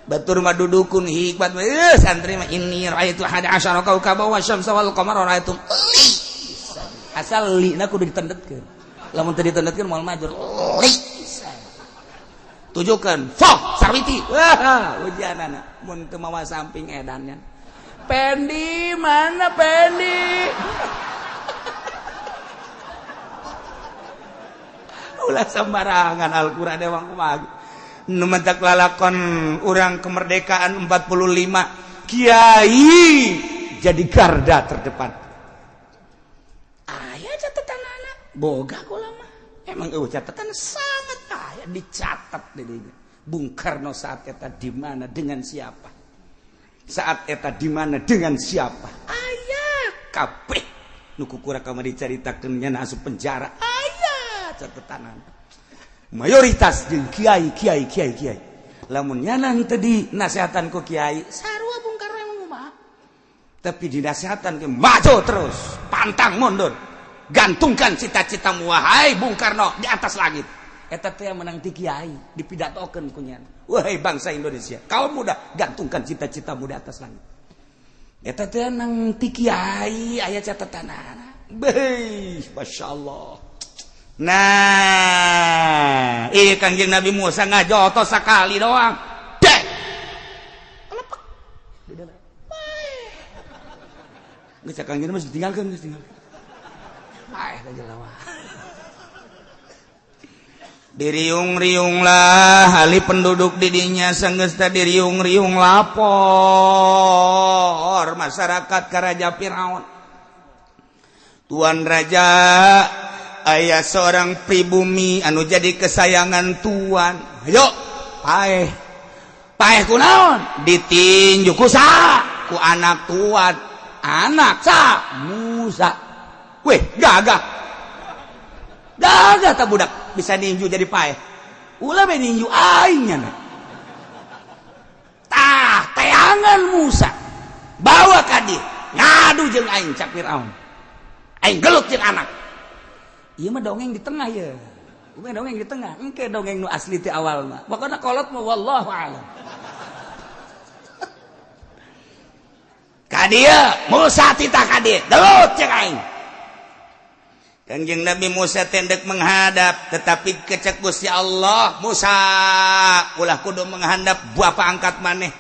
Batur madudukun hikmat santri mah inni raaitu 11 kaukaba wasyamsa wal qamara raaitum li asal li na kudu ditendetkeun lamun teu ditendetkeun moal majur li tujukeun fok sarwiti ujianana mun teu mawa samping edannya Pendi mana Pendi ulah sembarangan Al-Qur'an emang kumaha numantak lalakon urang kemerdekaan 45 kiai jadi garda terdepan. Aya catatan anak boga kula mah emang catatan sangat aya dicatat di dieu. Bung Karno saat eta di mana dengan siapa, saat eta di mana dengan siapa, aya kabeh nu kukura kamari dicaritakeun nya asup penjara aya catatan. Mayoritas jeung kiai lamun nyanan teu dinasehatan ku kiai sarua Bung Karno emang kumaha tapi dinasehatan ke maju terus pantang mundur gantungkan cita-citamu wahai Bung Karno di atas langit eta teh menang ti kiai dipidatokeun ku nyana wahai bangsa Indonesia kaum muda gantungkan cita-citamu di atas langit eta teh nang ti kiai aya catatanana beuh masyaallah. Nah, Kangjeng Nabi Musa ngajoto sakali doang. Deh. Lepek. Geus Kangjeng Nabi ditinggalkeun geus tinggalkeun. Bae ka jelema. Diriung-riunglah ahli penduduk di dinya sanggeus teh diriung-riung lapor masyarakat ka Raja Firaun. Tuan Raja aya seorang pribumi anu jadi kesayangan tuan. Ayo, paeh kunaon? Ditinju ku saha? Ku anak tuan. Anak saha? Musa. Weh, gagah tak budak bisa ninju jadi paeh. Ulah be ninju aing nya. Tah, teangan Musa. Bawa ka dieu. Ngadu jeung aing cak Firaun. Aing gelut jeung anak. Iya mah dongeng di tengah ya. Bukan dongeng di tengah. Engke dongeng nu asli ti awal mah. Pokona kolot mah wallahu a'lam. Ka dieu Musa titah ka dieu. Delut jeung aing. Kanjeng Nabi Musa tendek menghadap, tetapi kecek Gusti Allah, Musa ulah kudu menghadap bapa angkat maneh.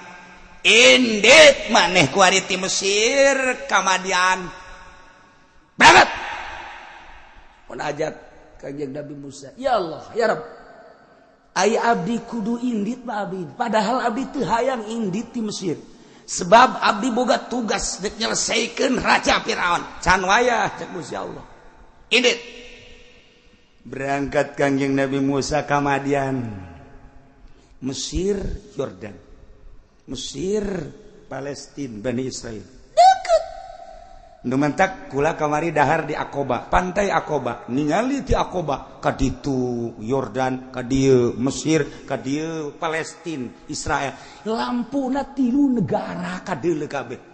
Indit maneh ku ari ti Mesir kamadian. Banget. Munajat Kanjeng Nabi Musa, ya Allah, ya Rabb. Ai abdi kudu indit mah abdi. Padahal abdi teu hayang indit ti Mesir. Sebab abdi boga tugas dek nyelesaikeun Raja Firaun. Can wayah cek Gusti Allah. Indit. Berangkat Kanjeng Nabi Musa ka Madian. Mesir, Yordan. Mesir, Palestina, Bani Israel. Deket. Nu mentak kula kamari dahar di Aqaba, pantai Aqaba. Ningali ti Aqaba ka ditu Yordan, ka dieu Mesir, ka dieu Palestina, Israel. Lampuna 3 negara ka deuleu kabeh.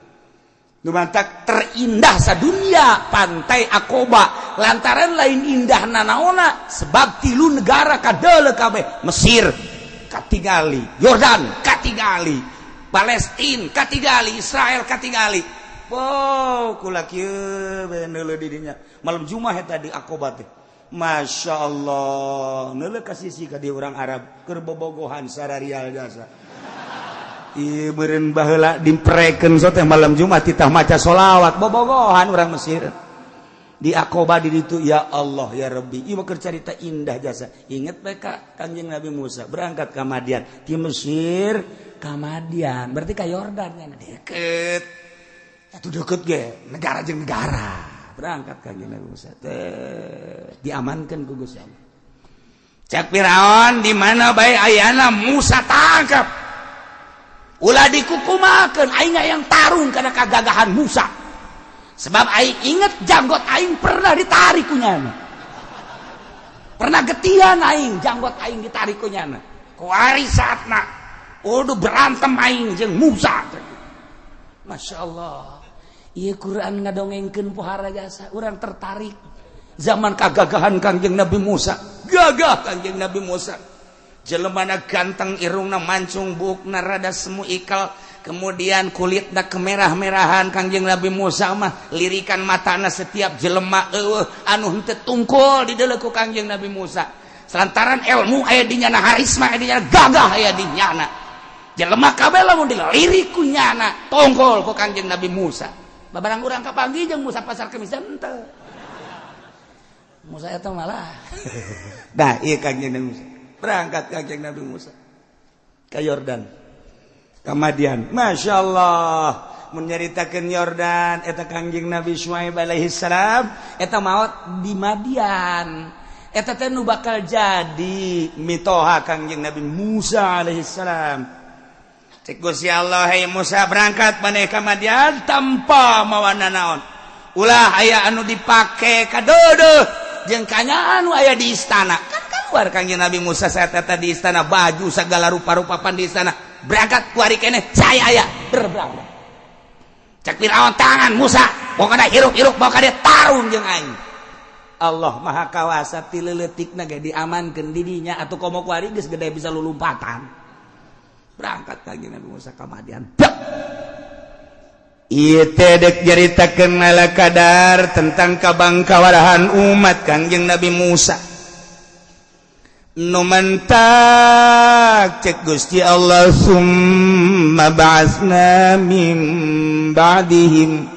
Numantak terindah sadunia pantai Aqaba lantaran lain indah nanaona sebab 3 negara kadeuleu kabeh. Mesir katingali, Yordan katingali, Palestina katingali, Israel katingali. Wow, kula kieu neuleuh di dinya malam Jumat eta di Aqaba teh. Masya Allah, neuleuh ka sisi ka dieu urang Arab keur bobogohan sararial jasa. Ieu meureun baheula dimprekeun teh malam Jumat titah maca sholawat bobogohan urang Mesir di Aqaba di ditu. Ya Allah ya Rabbi, ieu keur carita indah jasa. Inget bae ka Kanjeng Nabi Musa berangkat ka Madian ti Mesir ka Madian berarti ka Yordan nya deket. Atuh deket ge negara jeung negara. Berangkat Kanjeng Nabi Musa teh diamankeun ku Gusti Allah. Cak Firaun di mana bae ayana Musa tangkap. Ulah dikukumakeun aing yang tarung karena kagagahan Musa. Sebab aing inget janggot aing pernah ditarik ku nyana. Pernah getian aing janggot aing ditarik ku nyana. Kuari saatna udah berantem aing jeung Musa. Masya Allah. Ieu Quran ngadongengkeun pohara jasa urang tertarik. Zaman kagagahan Kanjeng Nabi Musa. Gagah Kanjeng Nabi Musa. Jelemana ganteng, irungna mancung, buukna rada semu ikal, kemudian kulitna kemerah-merahan. Kanjeng Nabi Musa mah lirikan matana setiap jelema anu henteu tungkul di deuleu ku Kanjeng Nabi Musa. Selantaran ilmu aya di nyana, harisma aya di nyana, gagah aya di nyana. Jelema kabeh lamun dilirik ku nyana, tungkul ku Kanjeng Nabi Musa. Babarang urang kapanggi jeung Musa pasar Kemis henteu. Musa eta malah. Dah ieu Kanjeng Nabi Musa. Berangkat Kanjeng Nabi Musa ke Yordan, ke Madian. Masya Allah, menyeritakan Yordan eta Kanjeng Nabi Syuaib alaihi salam eta maot di Madian. Eta teh nu bakal jadi mitoha Kanjeng Nabi Musa alaihi salam. Cek Gusti Allah, hai Musa berangkat maneh ka Madian tanpa mawa nanaon. Ulah aya anu dipake kadeudeut jeung kanya anu aya di istana. Keluar Kanjeng Nabi Musa saat eta di istana, baju segala rupa-rupa pan di istana. Berangkat kuari keneh saya aya berberangkat. Cek Firaun tangan Musa, pokona hirup-hirup bawa ka dia tarung jeung aing. Allah Maha Kawasa ti leuleutikna ge diamankeun di dinya atuh komo kuari geus gede bisa lulumpatan. Berangkat Kanjeng Nabi Musa ka Madian. Ieu teh dek nyaritakeun ala kadar tentang kabangkawarahan umat Kanjeng Nabi Musa. Nu mentak cek Gusti Allah summa ba'asna min ba'dihim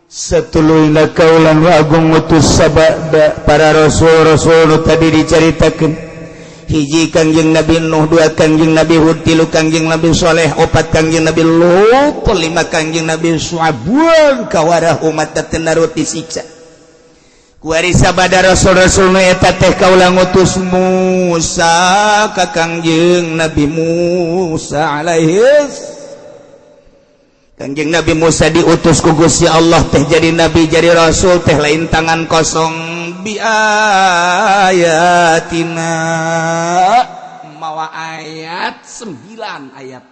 satuluina kaulan agung utus sabada para rasul-rasul tadi diceritakeun. Hiji Kanjeng Nabi Nuh, 2 Kanjeng Nabi Hud, 3 Kanjeng Nabi Saleh, 4 Kanjeng Nabi Lut, 5 Kanjeng Nabi Syuaib. Kawarah umat teu narut disiksa. Kuari sabada rasul-rasul eta teh kaula ngutus Musa ka Kanjeng Nabi Musa alaihi. Kanjeng Nabi Musa diutus ku Gusti Allah teh jadi nabi jadi rasul teh lain tangan kosong bi ayatina mawa ayat 9 ayat.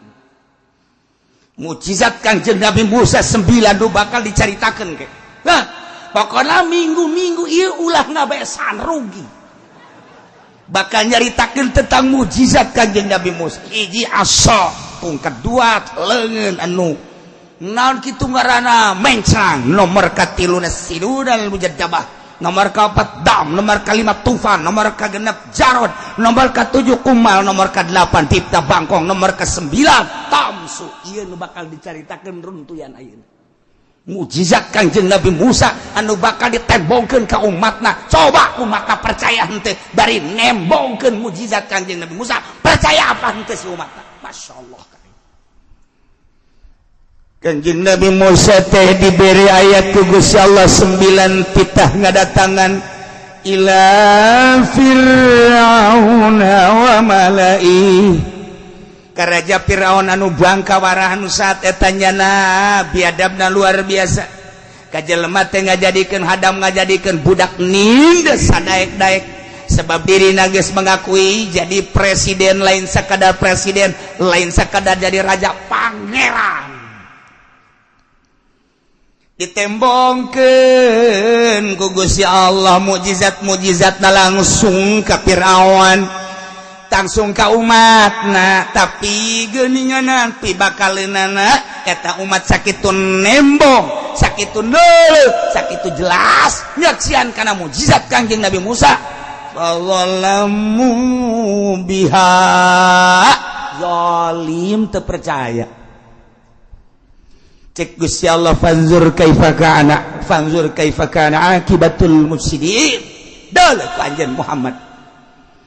Mukjizat Kanjeng Nabi Musa 9 nu bakal dicaritakeun ke. Nah, pokoknya minggu-minggu ieu ulah ngabesan rugi. Bakal nyaritakeun tentang mukjizat Kanjeng Nabi Musa. Hiji asa, pungkat 2 leungeun anu naon kitu ngaranna mencang, nomor katiluna sidunal mujaddabah nomor ke-4 Dam, nomor ke-5 Tufan, nomor ke-6 Jarod, nomor ke-7 Kumal, nomor ke-8 Tipta Bangkong, nomor ke-9 Tamsu. Ieu nu bakal dicaritakeun runtuyan ayeuna. Mujizat Kangjeng Nabi Musa anu bakal ditembongkeun ka umatna. Coba umatna percaya henteu bari nembongkeun mujizat Kangjeng Nabi Musa, percaya apa henteu si umatna. Masyaallah. Kanjeng Nabi Musa teh diberi ayat ku Gusti Allah 9 titah ngadatangan ila fir'auna wa mala'i ka raja Firaun anu bangka warahan nu saat eta nyana biadabna luar biasa ka jelema teh ngajadikeun hadam ngajadikeun budak nindes sadaek-daek sebab dirina geus mengakui jadi presiden lain sakadar presiden lain sakadar jadi raja pangeran ditembongkeun ku Gusti Allah mukjizat-mukjizatna langsung ka Firaun langsung ka umatna tapi geuningan pibakaleunana eta umat sakitu nembong sakitu neuleuh sakitu jelas nyaksian kana mukjizat Kangjeng Nabi Musa zalamu biha zalim teu percaya cek Gusti Allah fanzur kaifa kana akibatul mufsidin dalah ku anjeun Muhammad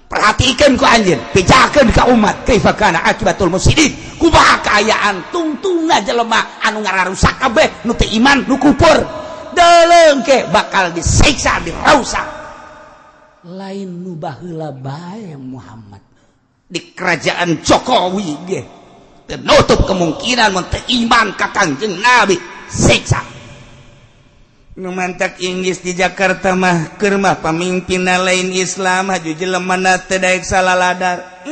perhatikan ku anjeun pijakeun ka umat kaifa kana akibatul mufsidin kumaha kaayaan tungtungna jelema anu ngararusak kabeh nu teu iman nu kufur deuleuh ke bakal disiksa dirausak lain nu baheula bae Muhammad di kerajaan Jokowi ge menutup kemungkinan mun teu iman ka Kangjeng Nabi siksa nu mantak Inggris di Jakarta mah keur mah pamimpinna lain Islam haju jelemana teu daek salaladar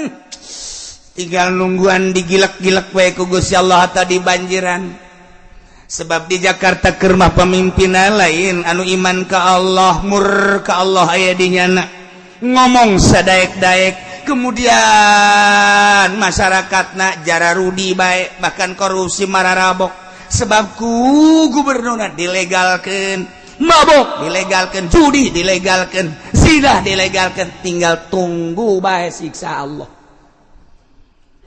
tinggal nungguan digilak-gilak wae ku Gusti Allah tadi banjiran sebab di Jakarta keur mah pamimpinna lain anu iman ka Allah mur ka Allah aya di nyana ngomong sadaek-daek kemudian masyarakatna jara rudi bae bahkan korupsi mararabok sebabku gubernurna dilegalkeun mabok dilegalkeun judi dilegalkeun zina dilegalkeun tinggal tunggu bae siksa Allah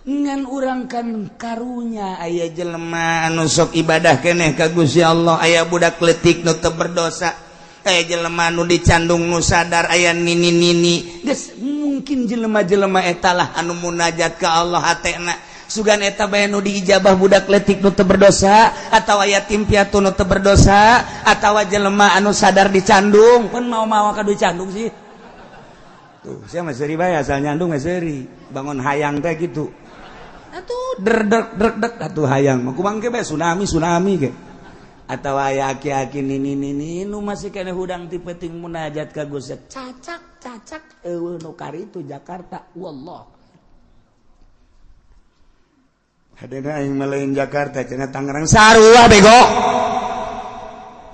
ngan urang kan karunya aya jelema anu sok ibadah keneh ka Gusti Allah aya budak leutik nu teu berdosa aya jelema nu dicandung nu sadar aya nini-nini geus mungkin jelema-jelema eta lah anu munajat ka Allah hatena sugan eta bae nu diijabah budak leutik nu teu berdosa atawa yatim piatu nu teu berdosa atawa jelema anu sadar dicandung pun mau-mau ka dicandung sih tuh sia mah seuri bae asal nyandung mah seuri bangun hayang teh kitu atuh derdek atuh hayang mah kumang ge bae tsunami ge atawa aya aki-aki nini nu masih keneh hudang ti peuting munajat ka Gusti cacak eueuh nu karitu Jakarta wallah hadena aing maleun Jakarta cenah Tangerang sarua bego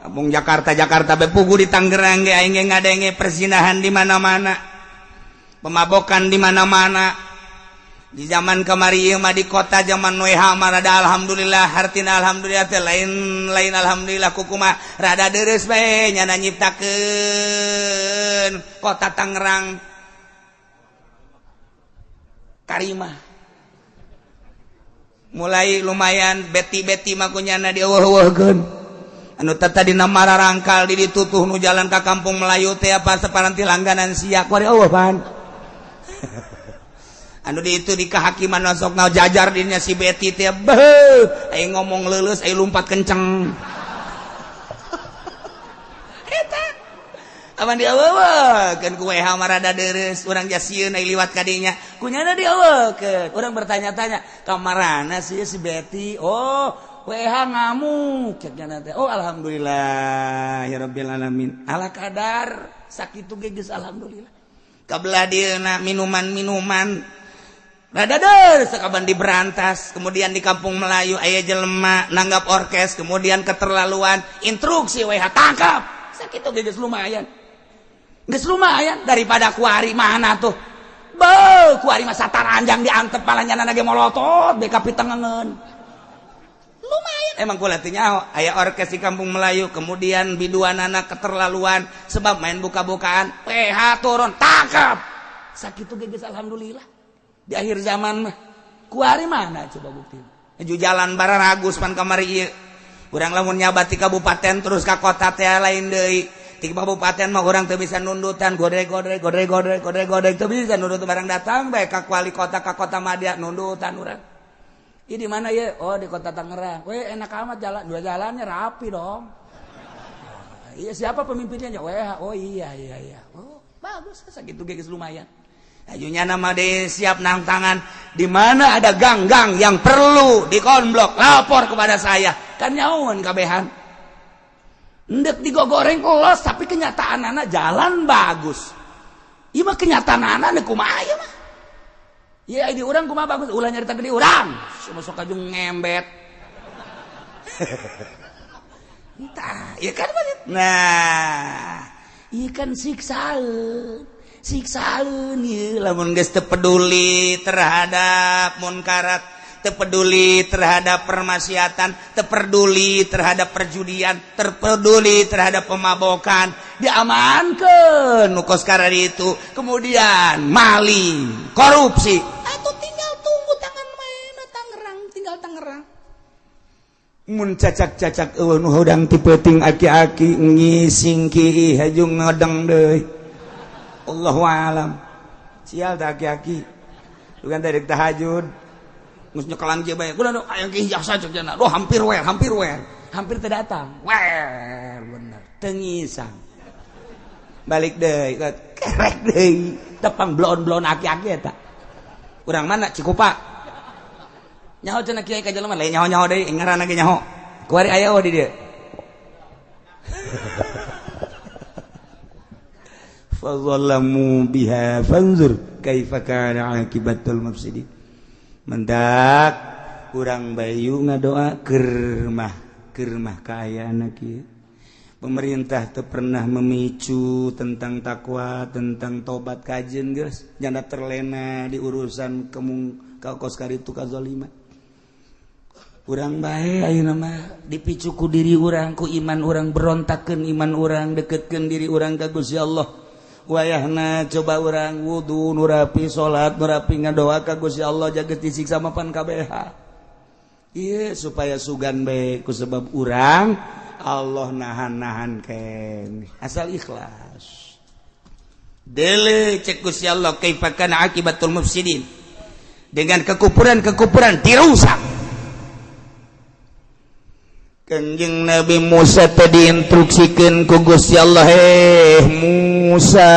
abung Jakarta be pugu di Tangerang ge aing ge ngadenge perzinahan di mana-mana pemabokan di mana-mana di zaman kamari ieu mah di kota zaman WH mah rada alhamdulillah hartina alhamdulillah teh lain alhamdulillah kukumah rada deres bae nyana nyiptakeun kota Tangerang karimah mulai lumayan beti-beti makunyana dieueuh-eueuhkeun anu tadi dina mararangkal di ditutuh nu jalan ka Kampung Melayu teh apa saparanti langganan sia ku ari eueuh pan anu di itu di kehakiman sok jajar dirinya si beti teh beuh aing ngomong leuleus aing lumpat kenceng eta aman dieueuhkeun ku WH marada deres urang jasieun ai liwat ka dinya kunyana dieueuhkeun urang bertanya-tanya kamarana si Betty oh WH ngamuk cekna teh oh alhamdulillah ya rabbil alamin ala kadar sakitu ge geus alhamdulillah kabelah dieuna minuman rada deres sakaban diberantas kemudian di Kampung Melayu aya jelema nanggap orkes kemudian keterlaluan instruksi WH tangkap sakitu ge geus lumayan daripada kuari mana tuh beuh kuari mah sataranjang diantep palanya nage molotot beka pitengengeun lumayan Emang pula nyaho aya orkes di Kampung Melayu, kemudian biduanana keterlaluan sebab main buka-bukaan, PH turun tangkap. Sakitu geus alhamdulillah. Di akhir zaman mah kuari mana coba bukti. Aju jalan bareng Agus pan kamari ieu. Urang lamun nyabat ti kabupaten terus ka kota teh lain deui. Ti kabupaten mah urang teu bisa nundutan godreg teu bisa nundut barang datang bae ka wali kota ka kota Madya nundutan urang. Ini di mana ya? Oh di kota Tangerang. Weh enak amat jalan, dua jalannya rapi dong. Iya siapa pemimpinnya? Oh iya. Oh bagus, segitu guys lumayan. Ajunya nama deh siap nang tangan. Di mana ada gang-gang yang perlu dikonblok, lapor kepada saya. Kan nyawan kabehan. Ndek digogoreng los, tapi kenyataan anak jalan bagus. Iya mah kenyataan anak kumaha mah. Ya di urang kumaha bagus, ulah nyarita di urang. Sok kajung ngembet. Entah, ya kan begitu. Nah, ieu kan siksaan ieu lamun geus teu peduli terhadap munkarat, teu peduli terhadap permaksiatan, teu peduli terhadap perjudian, terpeduli terhadap pemabokan, diamankeun nu kos karari itu, kemudian maling, korupsi. Atuh tinggal tunggu tangan maena Tangerang. Mun cacak-cacak eueuh nu hodang ti peuting aki-aki ngising ki hajung ngodeng deui. Allahu a'lam. Sial teh aki-aki. Bukan teh deuk tahajud. Geus nyekelan je bae. Kunaon aya ki jasa cek cenah. Doh hampir wer. Hampir teu datang. Wer bener. Teu ngisang. Balik deui, kerek deui. Tepang blon-blon aki-aki eta. Urang mana Cikupa? Nyaho cenah kiai ka jelema lain nyaho-nyaho deui ngaranna ge nyaho. Kuari aya di dieu. Fadzallamu biha fanzur kaifa kana akibatul mufsidin. Mendak urang bayu ngadoa keur mah kaayana kieu. Pemerintah teu pernah memicu tentang takwa, tentang tobat kajeun geus. Janda terlena di urusan kaos karitu kazaliman. Urang bae ayeuna mah dipicu ku diri urang, ku iman urang, berontakeun iman urang, deketkeun diri urang ka Gusti Allah. Wayahna coba urang wudu nu rapi, salat nu rapi, ngadoa ka Gusti Allah jageus disiksa mapan kabeha. Ieu supaya sugan bae ku sebab urang Allah nahan ken. Asal ikhlas. Dele cek Gusti Allah kaifa kana akibatul mufsidin. Dengan kekufuran dirusak. Kanjeng Nabi Musa tadi instruksikeun ku Gusti Allah, Musa.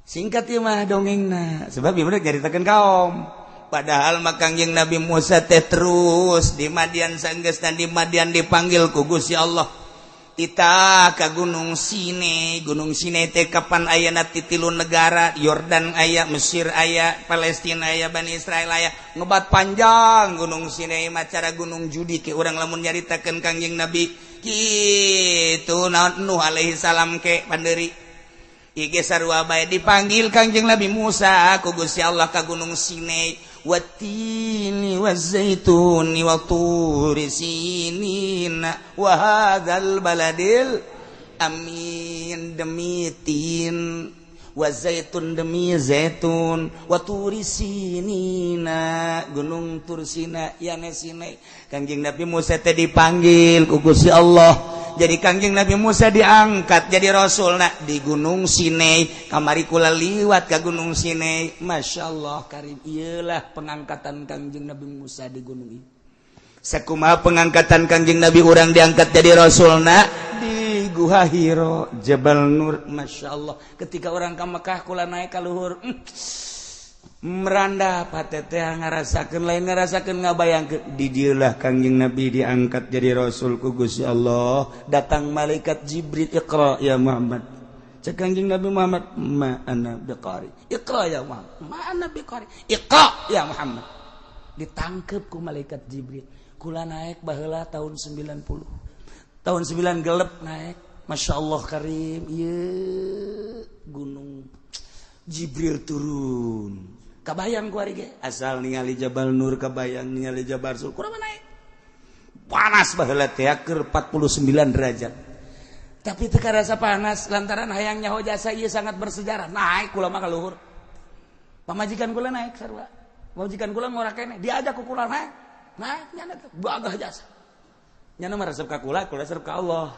Singkat ieu mah dongengna, sebab ieu mah nyaritakeun kaum. Padahal mah Kanjeng Nabi Musa teh terus di Madian sanggeusna di Madian dipanggil ku Gusti Allah. Ita ka Gunung Sinai teh kapan ayana ti 3 negara, Yordan aya, Mesir aya, Palestina aya, Bani Israil aya, ngebat panjang Gunung Sinai macara gunung judi ke urang lamun nyaritakeun Kangjeng Nabi kitu naon Nuh alaihi salam ke pandeuri. Ige sarua bae dipanggil Kangjeng Nabi Musa ku Gusti Allah ka Gunung Sinai. Wattini wazaituni wa turi sinina wa hadzal baladil amin demi tin wa zaitun demi zaitun wa turi sinina gunung Tursina yana Sinai. Kanjeng Nabi Musa teh dipanggil ku Gusti Allah. Jadi Kanjeng Nabi Musa diangkat jadi rasulna di Gunung Sinai. Kamari kula liwat ke Gunung Sinai. Masya Allah karim. Iyalah pengangkatan Kanjeng Nabi Musa di gunung ini. Sakumaha pengangkatan Kanjeng Nabi orang diangkat jadi rasulna di Guha Hiro Jabal Nur. Masya Allah. Ketika orang ke Mekah kula naik ka luhur. Meranda patete ngarasakeun lain ngarasakeun ngabayangkeun di dieulah Kanjeng Nabi diangkat jadi rasul ku Gusti Allah. Datang malaikat Jibril, Iqra ya Muhammad. Cek Kanjeng Nabi Muhammad, ma ana biqari. Iqra ya Muhammad. Ma ana biqari. Iqra ya Muhammad. Ditangkep ku malaikat Jibril. Kula naik baheula tahun 90. Tahun 9 gelep naik. Masya Allah karim. Ieu gunung Jibril turun kabayang ku ari ge asal ningali Jabal Nur kabayang ningali Jabal Sur kumaha naik panas baheula teh keur 49 derajat tapi teu karasa panas lantaran hayang nyaho jasa ieu sangat bersejarah naik kula mah ka luhur pamajikan kula naik sarua pamajikan kula ngora kene diajak ku kula naik nyana teh bagah jasa nyana mah resep ka kula resep ka Allah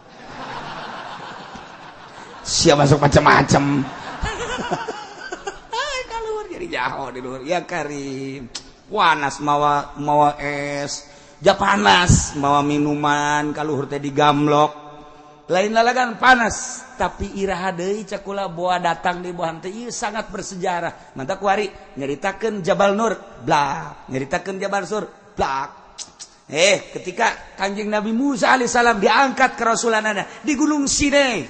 siapa masuk macam-macam jadi jauh di luar ya Karim panas mawa es panas mawa minuman kaluhur teh digamlok lain lalagan panas tapi iraha deui cak kula boa datang di bohan teh ieu sangat bersejarah mantap kuari nyaritakeun Jabal Nur blak nyaritakeun Jabal Sur blak ketika Kanjeng Nabi Musa alaihissalam diangkat ke rasulanana di Gunung Sinai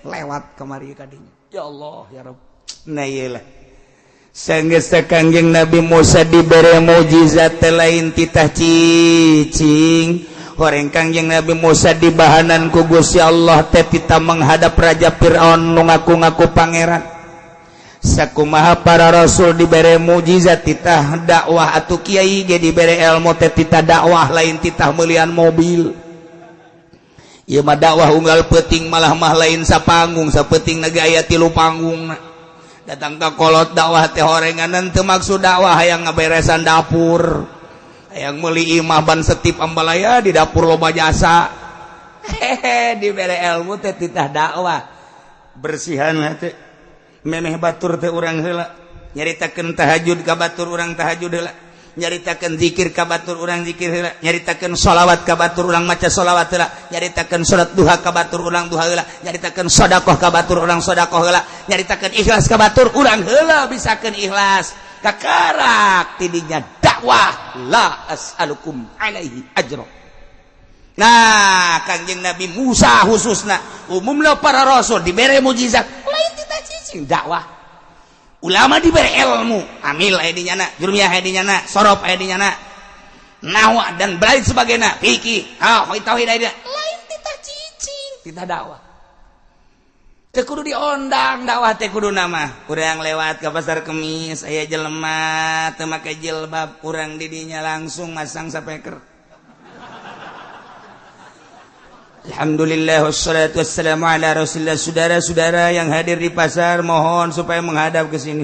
lewat kemari kadinya ya Allah ya Rabb nah iyalah sanggesta Kanjeng Nabi Musa diberi mukjizat lain titah cicing horeng Kanjeng Nabi Musa dibahanan ku Gusti Allah teh tita menghadap Raja Firaun nu ngaku-ngaku pangeran sakumaha para rasul diberi mukjizat titah dakwah atuh kiai ge diberi ilmu teh titah dakwah lain titah meuliean mobil ieu mah dakwah unggal peuting malah lain sapanggung sapeuting naga aya 3 panggungna datang ke kolot dakwah teh horenganan teu maksud dakwah hayang ngaberesan dapur hayang meuli imah ban setip ambalaya di dapur loba jasa dibere ilmu teh titah dakwah bersihan teh memeh batur teh urang heula nyaritakeun tahajud ka batur urang tahajud heula nyaritakeun zikir ka batur urang zikir heula nyaritakeun sholawat ka batur urang maca sholawat heula nyaritakeun salat duha ka batur urang duha heula nyaritakeun sedekah ka batur urang sedekah heula nyaritakeun ikhlas ka batur urang heula bisakeun ikhlas kakarak tidinya dakwah la as'alukum alaihi ajra nah Kanjeng Nabi Musa khususna umumna para rasul dibere mukjizat lain tita cicing dakwah ulama diberi ilmu amil aya di nyana jurmiyah aya di nyana sorop aya di nyana nahwa dan lain sebagainya fikih tauhid aya lain tita cicing tita dakwah teu kudu diondang dakwah teh kudu nama urang lewat ka pasar Kemis aya jelema teu make jilbab urang di dinya langsung masang sapeker Alhamdulillah wassalatu wassalamu ala Rasulillah. Saudara-saudara yang hadir di pasar mohon supaya menghadap ke sini.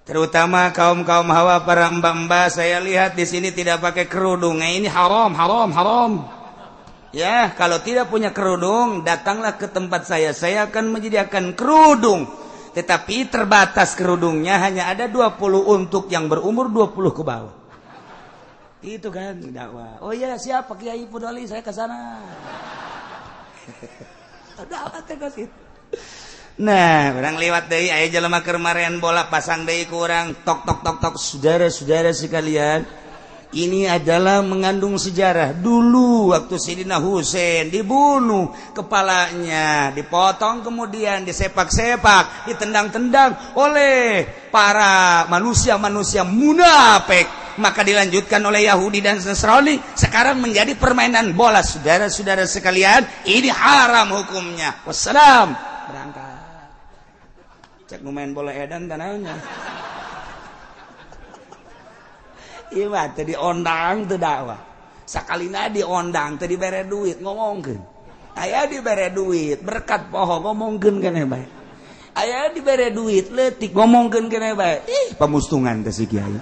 Terutama kaum-kaum hawa para mbak-mbak saya lihat di sini tidak pakai kerudung. Ini haram. Ya, kalau tidak punya kerudung datanglah ke tempat saya. Saya akan menyediakan kerudung. Tetapi terbatas kerudungnya hanya ada 20 untuk yang berumur 20 ke bawah. Itu kan dakwah. Oh ya siapa Kiai Pudoli saya ke sana. Dakwah teh situ. Nah, orang lewat deui aya jelema keur marean bola pasang deui ku urang tok. Saudara-saudara sekalian, ini adalah mengandung sejarah. Dulu waktu Sayyidina Husain dibunuh, kepalanya dipotong kemudian disepak-sepak, ditendang-tendang oleh para manusia-manusia munafik. Maka dilanjutkan oleh Yahudi dan Nasrani sekarang menjadi permainan bola. Saudara-saudara sekalian, ini haram hukumnya. Wassalam. Berangkat cek main bola edan tanahnya iya mah teu diondang teu dakwah sakalina diondang teu dibere duit ngomongkeun aya dibere duit berkat poho ngomongkeun keneh bae aya dibere duit leutik ngomongkeun keneh bae pamustungan teh si kiai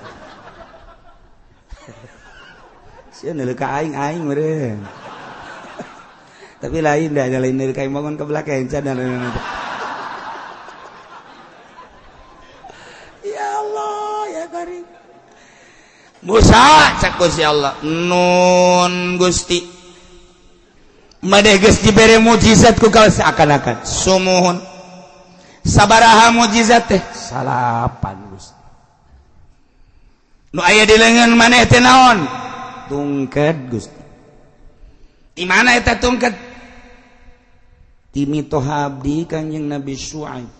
sia neuleuh ka aing meureun tapi lain dah lain neuleuh ka imbangun ke belakang can Musa cak Gusti Allah nun Gusti madeh geus dibere mukjizat ku kaula seakan-akan sumuhun sabaraha mukjizat teh 8 Gusti nu aya di leungeun maneh teh naon tungked Gusti di mana eta tungked di mitoh abdi Kanjeng Nabi Syuaib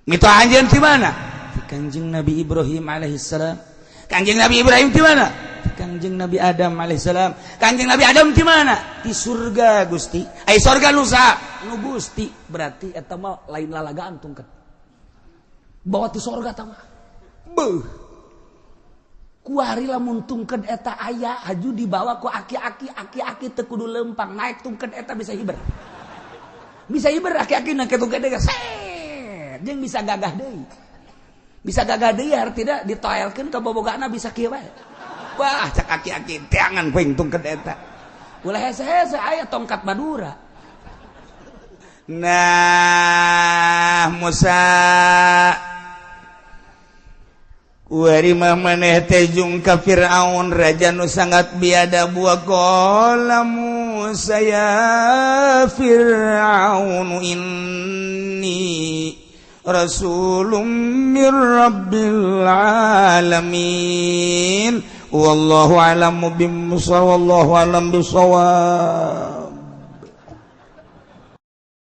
mitoh anjeun di mana di Kanjeng Nabi Ibrahim alaihissalam Kanjeng Nabi Ibrahim di mana? Di Kanjeng Nabi Adam alaihissalam. Kanjeng Nabi Adam di mana? Di surga Gusti. Surga nusa nu Gusti berarti eta mah lain lalagaan tungked. Bawa ti surga tah mah. kuari lamun tungked eta aya haju dibawa ku aki-aki teu kudu lempang naik tungked eta bisa hiber aki-aki na kitu gede set jeung bisa gagah deui artina ditoelkeun ka bobogana bisa kieu bae wah cak aki-aki teangan poing tungked eta ulah hese-hese aya tongkat Madura nah Musa Warima maneh teh jung ka Firaun raja nu sangat biadab wa qala Musa ya Firaun inni rasulun mir rabbil alamin wallahu a'lam bisawab